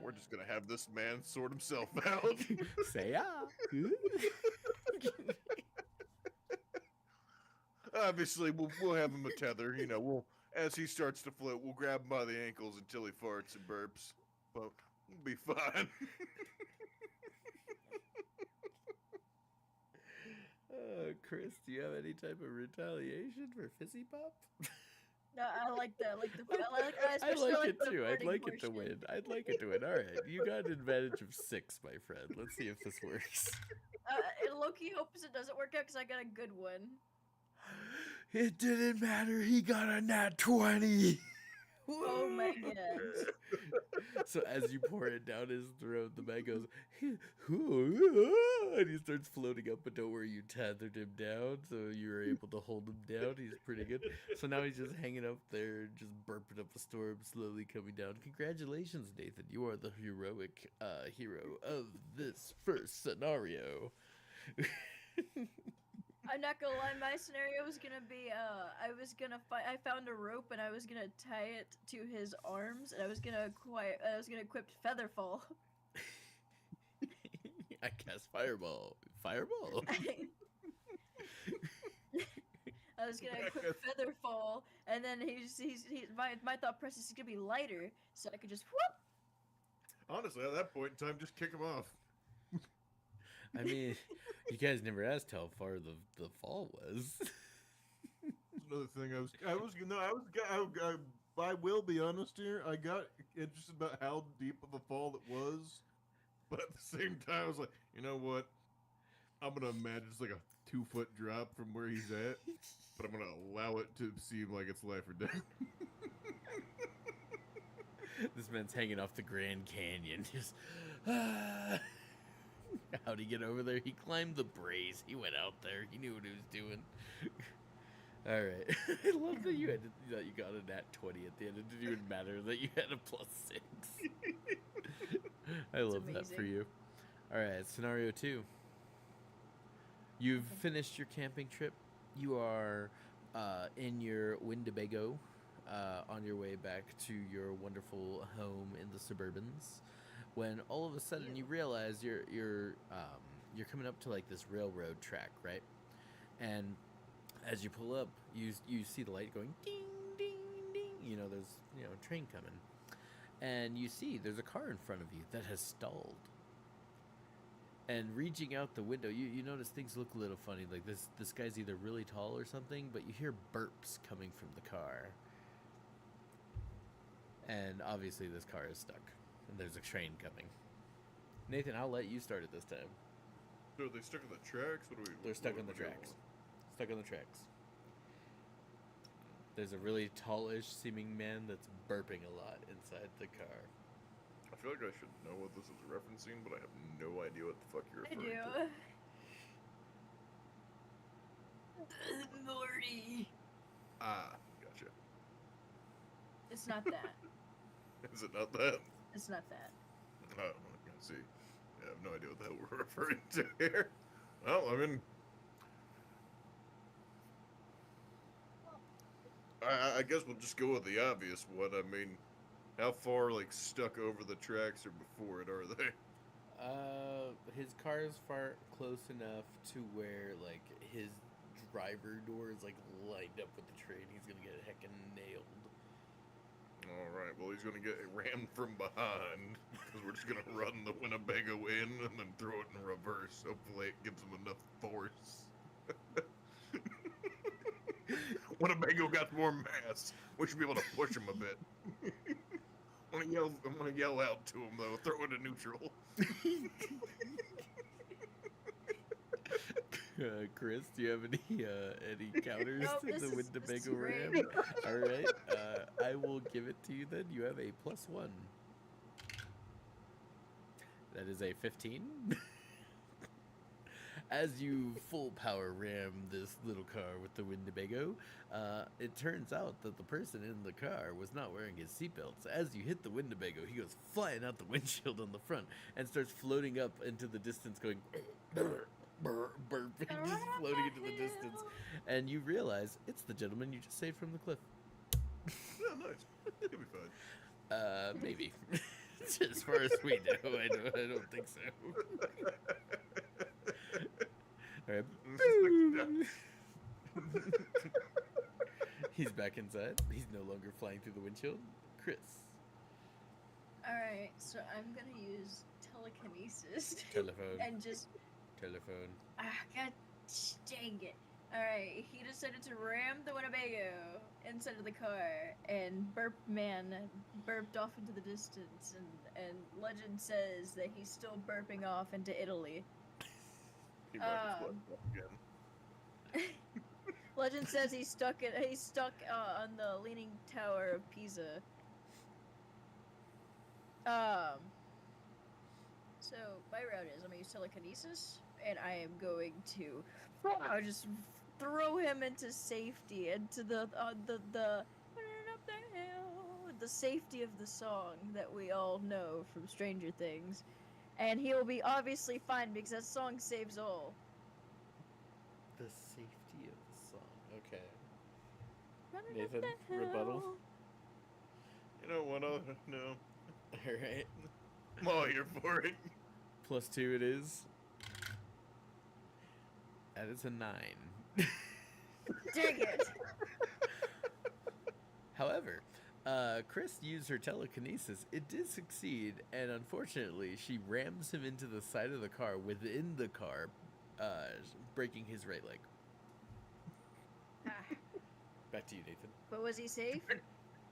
We're just gonna have this man sort himself out. Say ah. Obviously, we'll have him a tether. You know, we'll as he starts to float, we'll grab him by the ankles until he farts and burps. But we'll be fine. Chris, do you have any type of retaliation for fizzy pop? No, I like that. I I especially like it the too. I'd farting like it to portion. win. I'd like it to win. All right, you got an advantage of 6, my friend. Let's see if this works. Loki hopes it doesn't work out because I got a good one. It didn't matter. He got a nat 20. Oh my god. So as you pour it down his throat, the man goes, and he starts floating up. But don't worry, you tethered him down, so you were able to hold him down. He's pretty good. So now he's just hanging up there, just burping up a storm, slowly coming down. Congratulations, Nathan. You are the heroic hero of this first scenario. I'm not gonna lie, my scenario was gonna be I found a rope and I was gonna tie it to his arms and I was gonna equip Featherfall. I cast Fireball. Fireball. I was gonna equip Featherfall, and then my thought process is gonna be lighter, so I could just whoop. Honestly, at that point in time, just kick him off. I mean, you guys never asked how far the fall was. Another thing I will be honest here. I got interested about how deep of a fall it was, but at the same time, I was like, you know what? I'm gonna imagine it's like a 2-foot drop from where he's at, but I'm gonna allow it to seem like it's life or death. This man's hanging off the Grand Canyon. Just how'd he get over there? He climbed the braes. He went out there. He knew what he was doing. All right. I love that you got a nat 20 at the end. It didn't even matter that you had a +6. I love that for amazing. you. All right, scenario 2. You've finished your camping trip. You are in your Winnebago, on your way back to your wonderful home in the Suburbans, when all of a sudden you realize you're coming up to like this railroad track, right? And as you pull up, you see the light going ding ding ding. You know, there's a train coming, and you see there's a car in front of you that has stalled. And reaching out the window, you notice things look a little funny. Like this guy's either really tall or something, but you hear burps coming from the car. And obviously this car is stuck. And there's a train coming. Nathan, I'll let you start it this time. So are they stuck on the tracks? They're stuck on the tracks. Stuck on the tracks. There's a really tallish seeming man that's burping a lot inside the car. I feel like I should know what this is referencing, but I have no idea what the fuck you're I referring do. Morty. Ah, gotcha. It's not that. Is it not that? It's not that. Oh, I can see. Yeah, I have no idea what the hell we're referring to here. Well, I mean, I guess we'll just go with the obvious one. I mean, how far, like, stuck over the tracks or before it are they? His car is far close enough to where, like, his driver door is, like, lined up with the train. He's gonna get heckin' nailed. Alright, well, he's gonna get rammed from behind, because we're just gonna run the Winnebago in and then throw it in reverse. Hopefully it gives him enough force. Winnebago got more mass. We should be able to push him a bit. I'm gonna yell out to him, though. Throw it in neutral. Chris, do you have any counters Nope, to this the is Winnebago great. Ram? All right, I will give it to you then. You have a +1. That is a 15. As you full power ram this little car with the Winnebago, it turns out that the person in the car was not wearing his seatbelt. So as you hit the Winnebago, he goes flying out the windshield on the front and starts floating up into the distance, going burping, just floating into the distance. And you realize it's the gentleman you just saved from the cliff. Yeah, nice. He'll be fine. Maybe. As far as we know, I don't think so. All right. He's back inside. He's no longer flying through the windshield. Chris. Alright, so I'm gonna use telekinesis. Telephone. And just. Telephone. God dang it. Alright, he decided to ram the Winnebago inside of the car, and Burp Man burped off into the distance, and legend says that he's still burping off into Italy. He might have left off again. Legend says he's stuck on the Leaning Tower of Pisa, Um. So my route is I'm gonna use telekinesis, and I am going to just throw him into safety, into the the safety of the song that we all know from Stranger Things, and he will be obviously fine because that song saves all. The safety of the song. Okay. Nathan, rebuttal? You know what? No. All right. I'm all here for it. +2 it is. That is a 9. Dang it! However, Chris used her telekinesis. It did succeed, and unfortunately, she rams him into the side of the car within the car, breaking his right leg. Ah, Back to you, Nathan. but was he safe?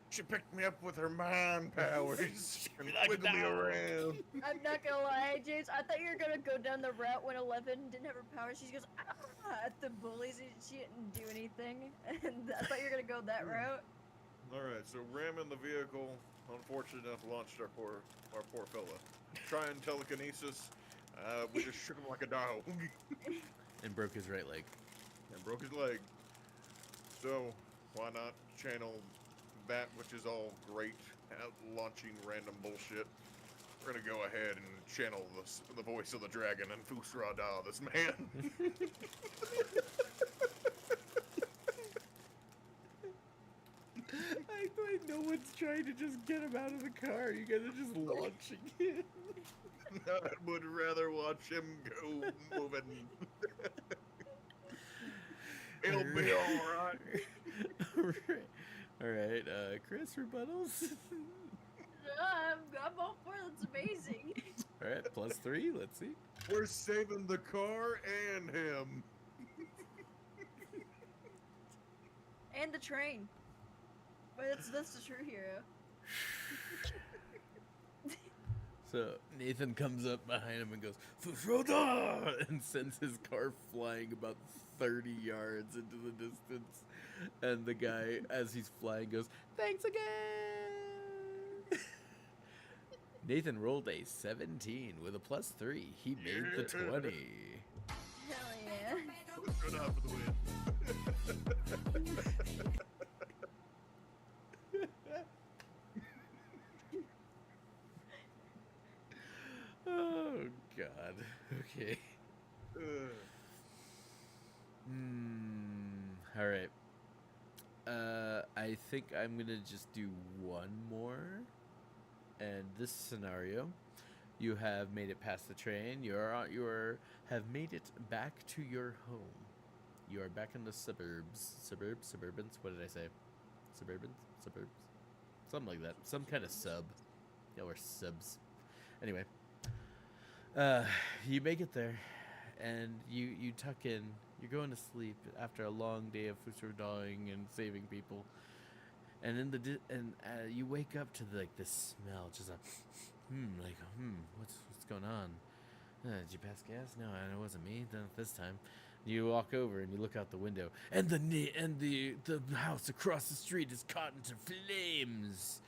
She picked me up with her mind powers and Like wiggled me that. around. I'm not gonna lie, James. I thought you were gonna go down the route when 11 didn't have her powers. She goes at the bullies and she didn't do anything. And I thought you were gonna go that route. Alright, so ramming the vehicle, unfortunate enough, launched our poor fella. Trying telekinesis, we just shook him like a dog And broke his right leg. and broke his leg. So, why not channel that which is all great at launching random bullshit? We're gonna go ahead and channel the voice of the dragon and Fusrada, this man. I no one's trying to just get him out of the car. You guys are just launching him. I would rather watch him go moving. He'll be alright. Alright, Chris, rebuttals? I'm all for it. It's amazing. Alright, +3, let's see. We're saving the car and him. And the train. But that's the true hero. So Nathan comes up behind him and goes, "Fusroda!" and sends his car flying about 30 yards into the distance. And the guy, as he's flying, goes, "Thanks again!" Nathan rolled a 17 with a +3. He made the 20. Hell yeah. Good enough for the win. Oh, God. Okay. All right. I think I'm gonna just do one more. And this scenario, you have made it past the train. You have made it back to your home. You are back in the suburbs. Suburbans. What did I say? Suburbs. Something like that. Some kind of sub. Yeah, we're subs. Anyway, you make it there, and you tuck in. You're going to sleep after a long day of fusrodawing and saving people, and you wake up to this smell, just what's going on? Did you pass gas? No, it wasn't me. Not this time. You walk over and you look out the window, and the house across the street is caught into flames.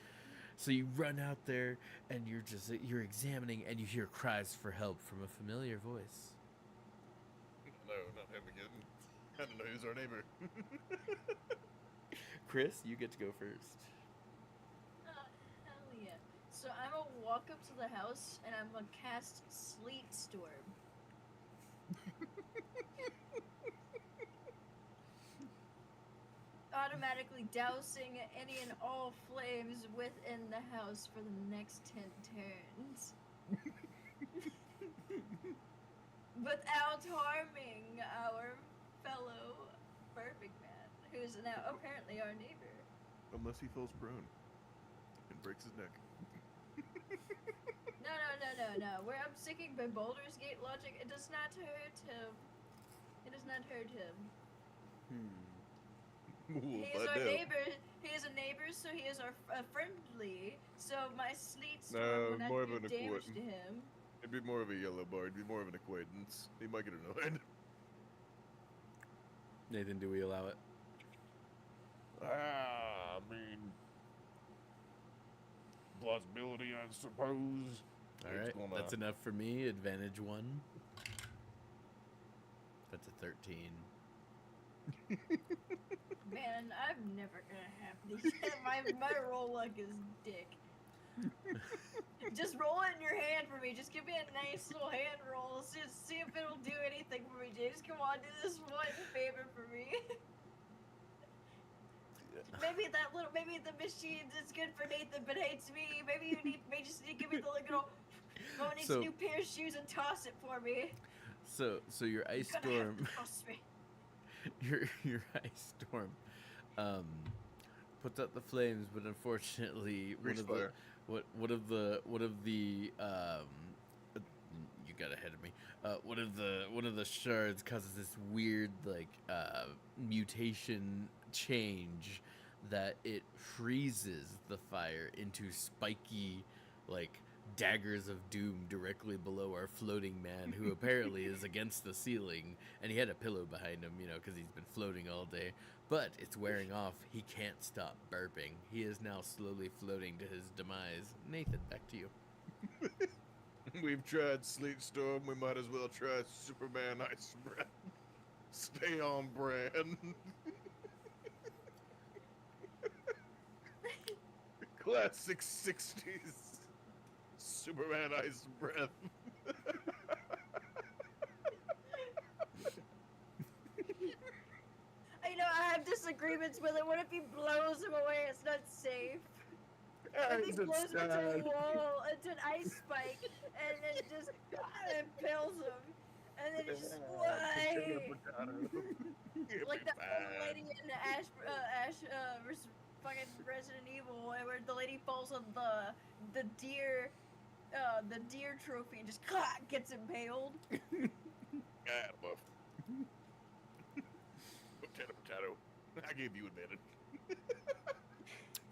So you run out there and you're examining, and you hear cries for help from a familiar voice. No, not him again. I don't know who's our neighbor. Chris, you get to go first. Hell yeah. So I'm gonna walk up to the house and I'm gonna cast Sleet Storm. Automatically dousing any and all flames within the house for the next 10 turns. Without harming our fellow perfect man, who's now apparently our neighbor. Unless he falls prone and breaks his neck. No. Where I'm sticking by Baldur's Gate logic, it does not hurt him. It does not hurt him. We'll He is find our out. neighbor. He is a neighbor, so he is our friendly. So my sleet storm No, will not more do of an damage to acquaintance. him. It'd be more of a yellow bar. It'd be more of an acquaintance. He might get annoyed. Nathan, do we allow it? I mean, possibility, I suppose. All It's right, gonna- that's enough for me. Advantage 1. That's a 13. Man, I'm never gonna have these. my roll luck is dick. Just roll it in your hand for me. Just give me a nice little hand roll. Just see if it'll do anything for me, James. Come on, do this one favor for me. Maybe the machines is good for Nathan, but hates me. Maybe you may just need to give me the little. Mama needs So- a new pair of shoes and toss it for me. So your ice You're gonna have storm, to toss me. your ice storm, puts out the flames, but unfortunately, Grease fire. one of the you got ahead of me. One of the shards causes this weird mutation change that it freezes the fire into spiky daggers of doom directly below our floating man, who apparently is against the ceiling, and he had a pillow behind him, because he's been floating all day. But it's wearing off. He can't stop burping. He is now slowly floating to his demise. Nathan, back to you. We've tried Sleet Storm, we might as well try Superman Ice Breath. Stay on brand. Classic 60s Superman Ice Breath. I have disagreements with it. What if he blows him away? It's not safe. What if he blows him into a wall, into an ice spike, and then just impales him, and then he just fly. Like that old lady in fucking Resident Evil, where the lady falls on the deer trophy and just gets impaled. Potato. I gave you advantage.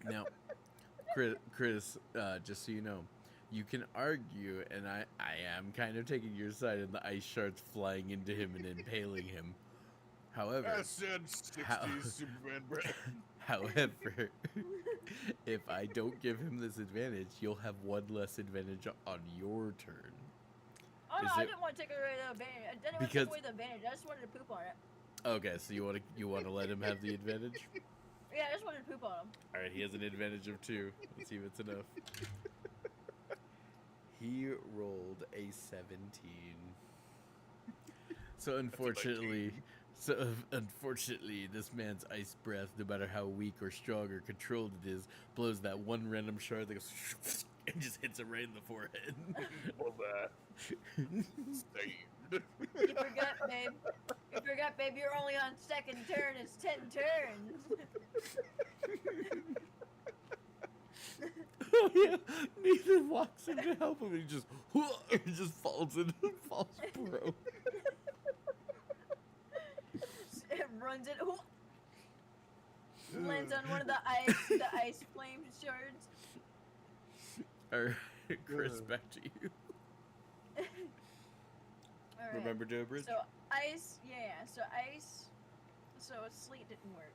Now, Chris, just so you know, you can argue, and I am kind of taking your side in the ice shards flying into him and impaling him. However, I said 60s Superman breath. however, if I don't give him this advantage, you'll have one less advantage on your turn. Oh no, Is I it- didn't want to take away the advantage. I didn't want to Because- take away the advantage. I just wanted to poop on it. Okay, so you want to let him have the advantage? Yeah, I just wanted to poop on him. All right, he has an advantage of 2. Let's see if it's enough. He rolled a 17. So unfortunately, this man's ice breath, no matter how weak or strong or controlled it is, blows that one random shard that goes and just hits him right in the forehead. Well, that. Saved. You forgot, babe. You forgot, babe. You're only on second turn. It's 10 turns. Oh yeah, Nathan walks in to help him, and he just falls broke. It runs it. Lands on one of the ice flame shards. All right, Chris, back to you. All right. Remember Dobrich? So ice, yeah. So ice. So sleet didn't work.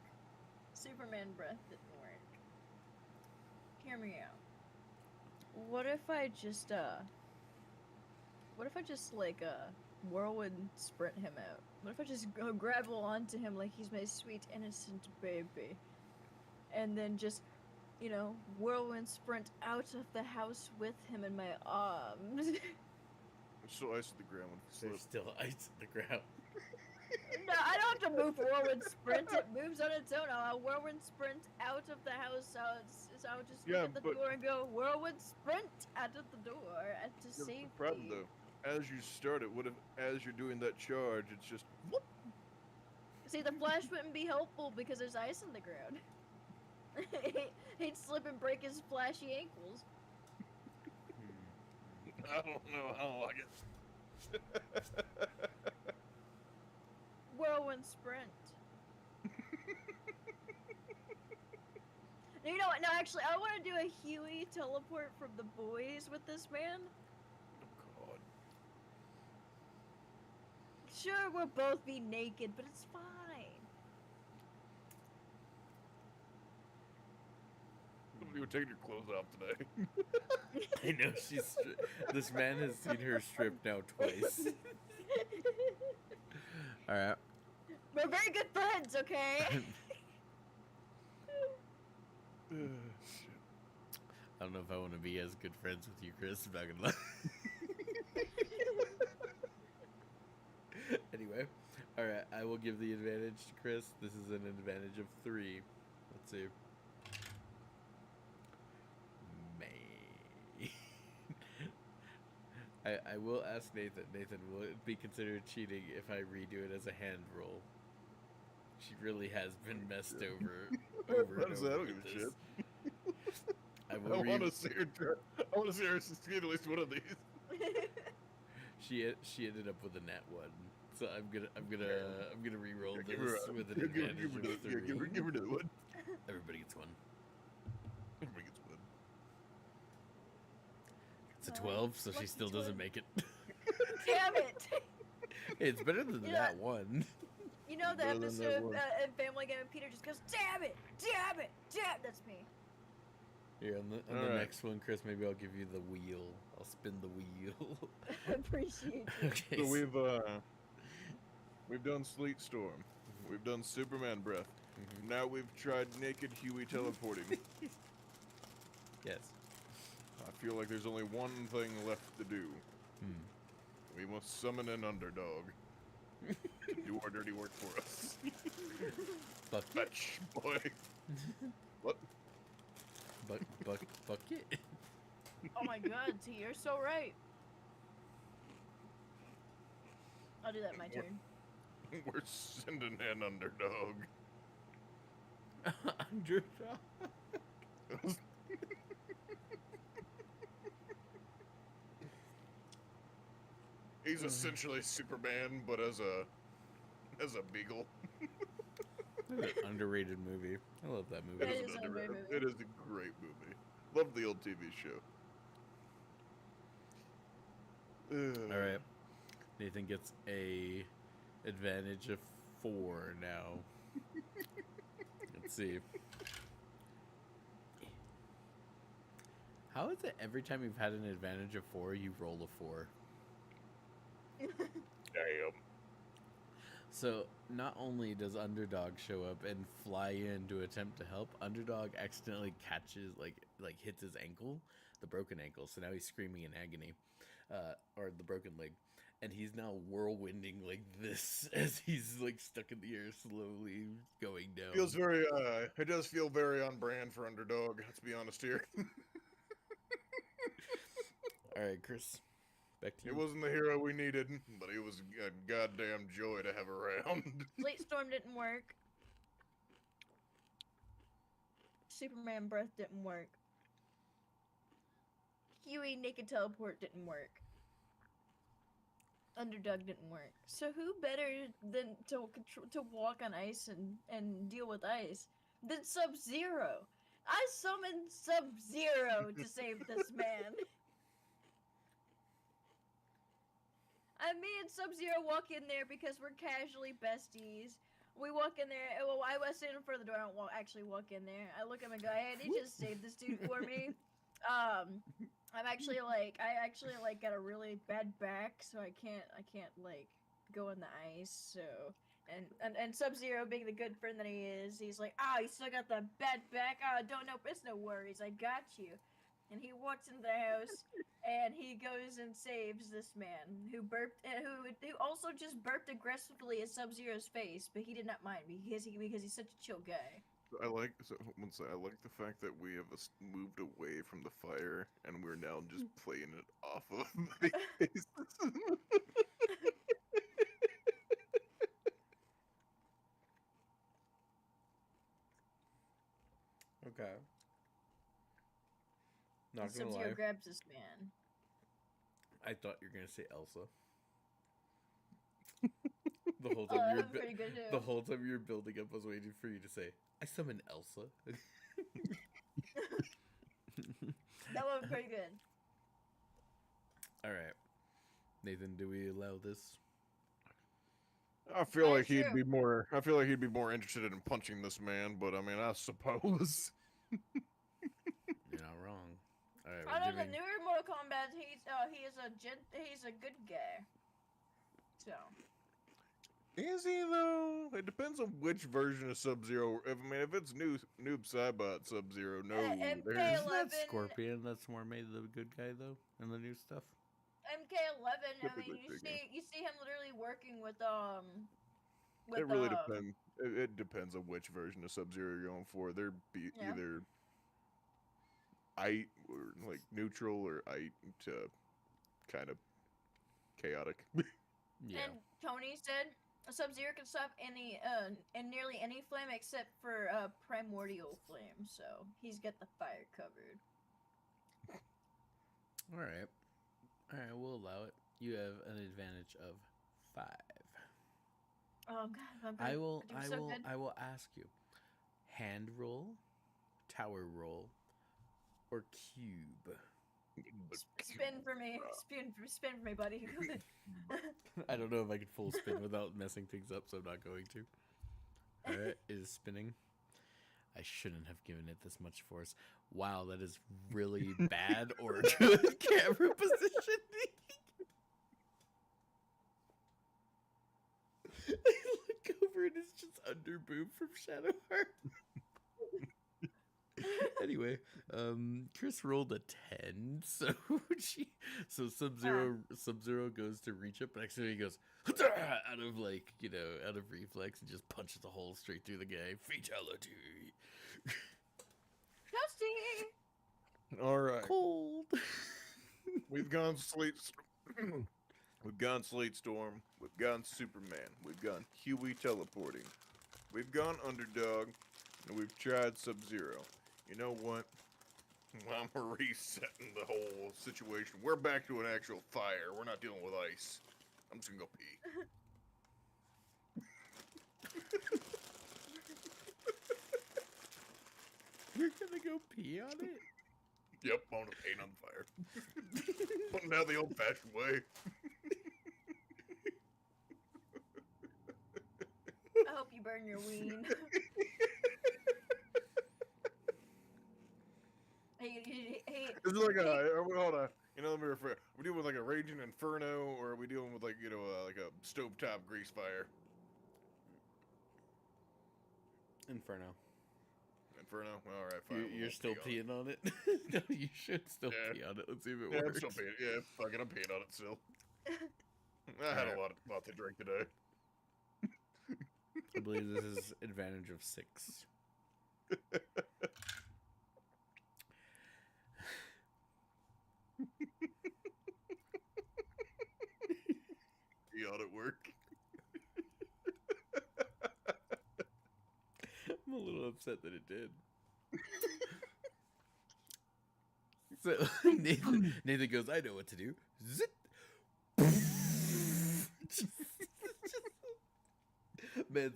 Superman breath didn't work. Hear me out. What if I just whirlwind sprint him out? What if I just go grapple onto him like he's my sweet innocent baby, and then just, whirlwind sprint out of the house with him in my arms? There's still ice to the ground when you slip. There's still ice on the ground. No, I don't have to move whirlwind sprint. It moves on its own. I'll whirlwind sprint out of the house. So I'll just look Yeah, at the but- door and go whirlwind sprint out of the door to Here's the safety. problem, though. As you start it, what if, as you're doing that charge, it's just whoop? See, the flash wouldn't be helpful because there's ice on the ground. He'd slip and break his flashy ankles. I don't know. I don't like it. Whirlwind sprint. You know what? No, actually, I want to do a Huey teleport from the boys with this man. Oh God. Sure, we'll both be naked, but it's fine. You were taking your clothes off today. I know she's. This man has seen her strip now twice. All right. We're very good friends, okay? Shit. I don't know if I want to be as good friends with you, Chris. Back in line. Anyway, all right. I will give the advantage to Chris. This is an advantage of 3. Let's see. May. I will ask Nathan. Nathan, will it be considered cheating if I redo it as a hand roll? She really has been messed over and Honestly, I over don't give with a this. shit. I I will want to see her. I want to see her succeed at least one of these. She ended up with a nat 1, so I'm gonna re-roll Yeah, this give her with an give her- advantage give her of the- 3. yeah, give her another one. Everybody gets 1. Everybody gets one. It's a 12, so she lucky still doesn't 12. make it. Damn it! It's better than You know- that 1. You know the Better than that episode one. in Family Guy when Peter just goes, damn it! Damn it! Damn That's me. Here on the Alright. next one, Chris, maybe I'll give you the wheel. I'll spin the wheel. I appreciate you. Okay. So we've done Sleet Storm. We've done Superman Breath. Mhm. Now we've tried Naked Huey teleporting. Yes. I feel like there's only one thing left to do. Hmm. We must summon an underdog to do our dirty work for us. Bucket. Fetch, boy. What? Bucket. Oh my god, T, you're so right. I'll do that my turn. We're sending an underdog. Underdog. He's essentially Superman, but as a beagle. Underrated movie. I love that movie. It It is is a great movie. It is a great movie. Love the old TV show. All right. Nathan gets a advantage of 4 now. Let's see. How is it every time you've had an advantage of 4, you roll a 4? Damn. So not only does Underdog show up and fly in to attempt to help, Underdog accidentally catches like hits his ankle, the broken ankle. So now he's screaming in agony, or the broken leg, and he's now whirlwinding like this as he's like stuck in the air, slowly going down. Feels very it does feel very on brand for Underdog, let's be honest here. All right, Chris, back to He you. wasn't the hero we needed, but he was a goddamn joy to have around. Late Storm didn't work. Superman Breath didn't work. Huey Naked Teleport didn't work. Underdog didn't work. So who better than to walk on ice and deal with ice than Sub-Zero? I summoned Sub-Zero to save this man. Me and Sub-Zero walk in there because we're casually besties. We walk in there. Well, I was sitting in front of the door. I don't actually walk in there. I look at my guy. Hey, he just saved this dude for me. I actually got a really bad back, so I can't like go in the ice. So and Sub-Zero being the good friend that he is, he's like, you still got the bad back. Don't know. It's no worries. I got you. And he walks into the house, and he goes and saves this man who burped, who also just burped aggressively at Sub-Zero's face, but he did not mind because he's such a chill guy. I like the fact that we have moved away from the fire and we're now just playing it off of the faces. Okay. Not And gonna Sub-Zero lie, grabs this man. I thought you were gonna say Elsa. The whole Oh, time that you were was pretty good too. the whole time you were building up, I was waiting for you to say, "I summoned Elsa." That was pretty good. All right, Nathan, do we allow this? I feel Yeah, like he'd sure. be more. I feel like he'd be more interested in punching this man, but I mean, I suppose. All right, I we're know the giving. newer Mortal Kombat. He's a good guy. So Is he though? It depends on which version of Sub-Zero. If it's Noob Saibot Sub-Zero, no, there's Isn't that 11 Scorpion that's more made the good guy though in the new stuff? MK11. I Typically mean, speaking. you see him literally working with It really depends. It depends on which version of Sub-Zero you're going for. They're Yeah. either or like neutral or to kind of chaotic. Yeah. And Tony said Sub-Zero can stop in nearly any flame except for primordial flame. So he's got the fire covered. All right. All right, we'll allow it. You have an advantage of 5. Oh god, I'm I gonna will. do so good. I will ask you. Hand roll, tower roll, or cube. Spin for me, spin for me, buddy. I don't know if I could full spin without messing things up, so I'm not going to. All right, it is spinning. I shouldn't have given it this much force. Wow, that is really bad or good camera positioning. I look over and it's just under boob from Shadowheart. Anyway, Chris rolled a 10, so Sub-Zero goes to reach it, but actually he goes out of out of reflex and just punches a hole straight through the guy. Fatality. Toasty. All right, Cold. we've gone We've gone Slate Storm. We've gone Superman. We've gone Huey teleporting. We've gone Underdog, and we've tried Sub-Zero. You know what? I'm resetting the whole situation. We're back to an actual fire. We're not dealing with ice. I'm just gonna go pee. You're gonna go pee on it? Yep, I'm gonna paint on fire. Putting down the old-fashioned way. I hope you burn your ween. Hey, Is it like hold on. Let me refer. Are we dealing with like a raging inferno, or are we dealing with like a stovetop grease fire? Inferno. Inferno. All right, fine. You're still peeing on it? No, you should still pee on it. Let's see if it Yeah, I'm works. still peeing. Yeah, fuck it, I'm peeing on it still. I had a lot to drink today. I believe this is advantage of 6. Pee on it work. I'm a little upset that it did. So Nathan goes, I know what to do. Zip. Man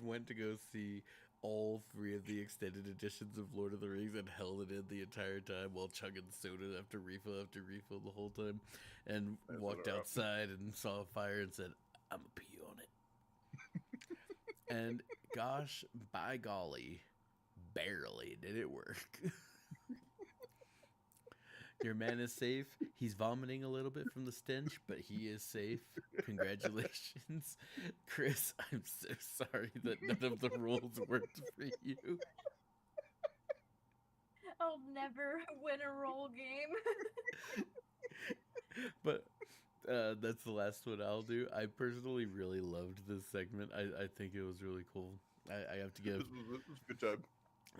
went to go see all 3 of the extended editions of Lord of the Rings and held it in the entire time while chugging soda after refill the whole time, and That's walked rough. outside and saw a fire and said, I'm gonna pee on it. And gosh, by golly, barely did it work. Your man is safe. He's vomiting a little bit from the stench, but he is safe. Congratulations. Chris, I'm so sorry that none of the rules worked for you. I'll never win a roll game. But that's the last one I'll do. I personally really loved this segment. I think it was really cool. I have to give This was a good time.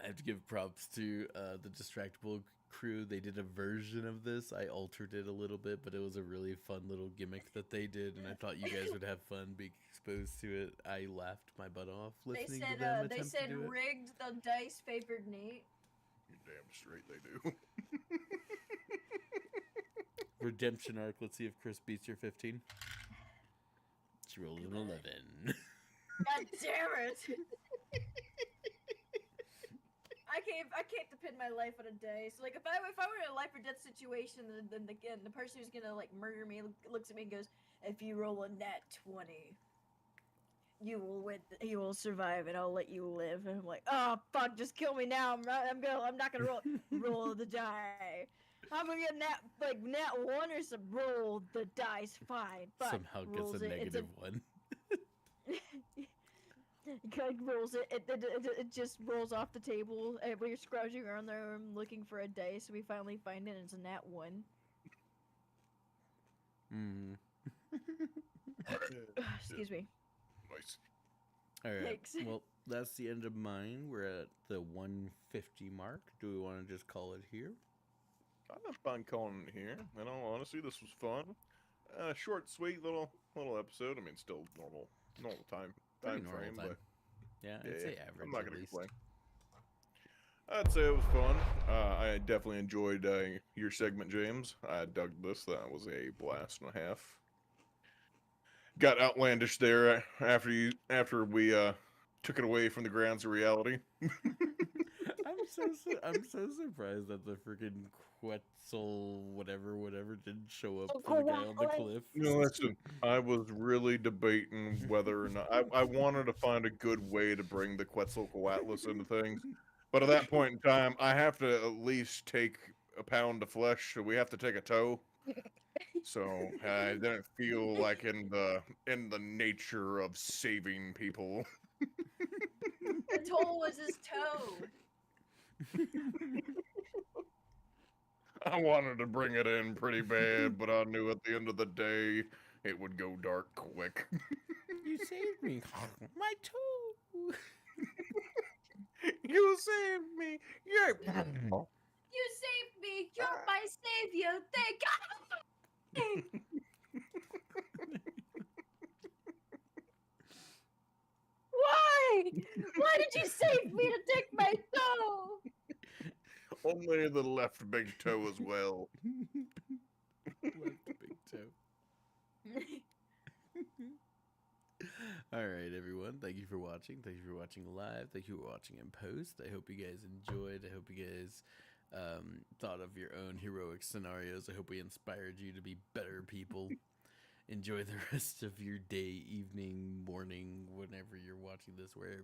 I have to give props to the Distractable crew. They did a version of this. I altered it a little bit, but it was a really fun little gimmick that they did, and I thought you guys would have fun being exposed to it. I laughed my butt off listening to them They attempt said to do it. rigged. The dice favored Nate. You're damn straight they do. Redemption arc. Let's see if Chris beats your 15. She rolled an 11. God damn it! I can't depend my life on a dice. Like if I were in a life or death situation, then the person who's gonna like murder me looks at me and goes, "If you roll a nat 20, you will win. You will survive, and I'll let you live. And I'm like, oh fuck, just kill me now. I'm not gonna roll the die. I'm gonna get nat 1 or some roll the dice fine, but Somehow gets rolls a it. negative one. It rolls it just rolls off the table. We're scrounging around the room looking for a dice. We finally find it, and it's a nat 1. Mm. Excuse me. Nice. All right. Thanks. Well, that's the end of mine. We're at the 150 mark. Do we want to just call it here? I have fun calling it here. In all honesty, this was fun. Short, sweet little episode. I mean, still normal time Pretty normal frame, time. but Yeah, I'd say I'm average not at gonna least. complain. I'd say it was fun. I definitely enjoyed your segment, James. I dug this. That was a blast and a half. Got outlandish there after we took it away from the grounds of reality. I'm so surprised that the freaking Quetzal whatever didn't show up Oh, for the guy on the Quetzal. cliff. No, listen, I was really debating whether or not I wanted to find a good way to bring the Quetzalcoatlus into things. But at that point in time, I have to at least take a pound of flesh, so we have to take a toe. So I didn't feel like in the nature of saving people. The toe was his toe. I wanted to bring it in pretty bad, but I knew at the end of the day it would go dark quick. You saved me. My toe. You saved me. You're You saved me. You're my savior. Thank God. Why? Why did you save me to take my toe? only the left big toe as well. Left big toe. All right, everyone. Thank you for watching. Thank you for watching live. Thank you for watching in post. I hope you guys enjoyed. I hope you guys thought of your own heroic scenarios. I hope we inspired you to be better people. Enjoy the rest of your day, evening, morning, whenever you're watching this, wherever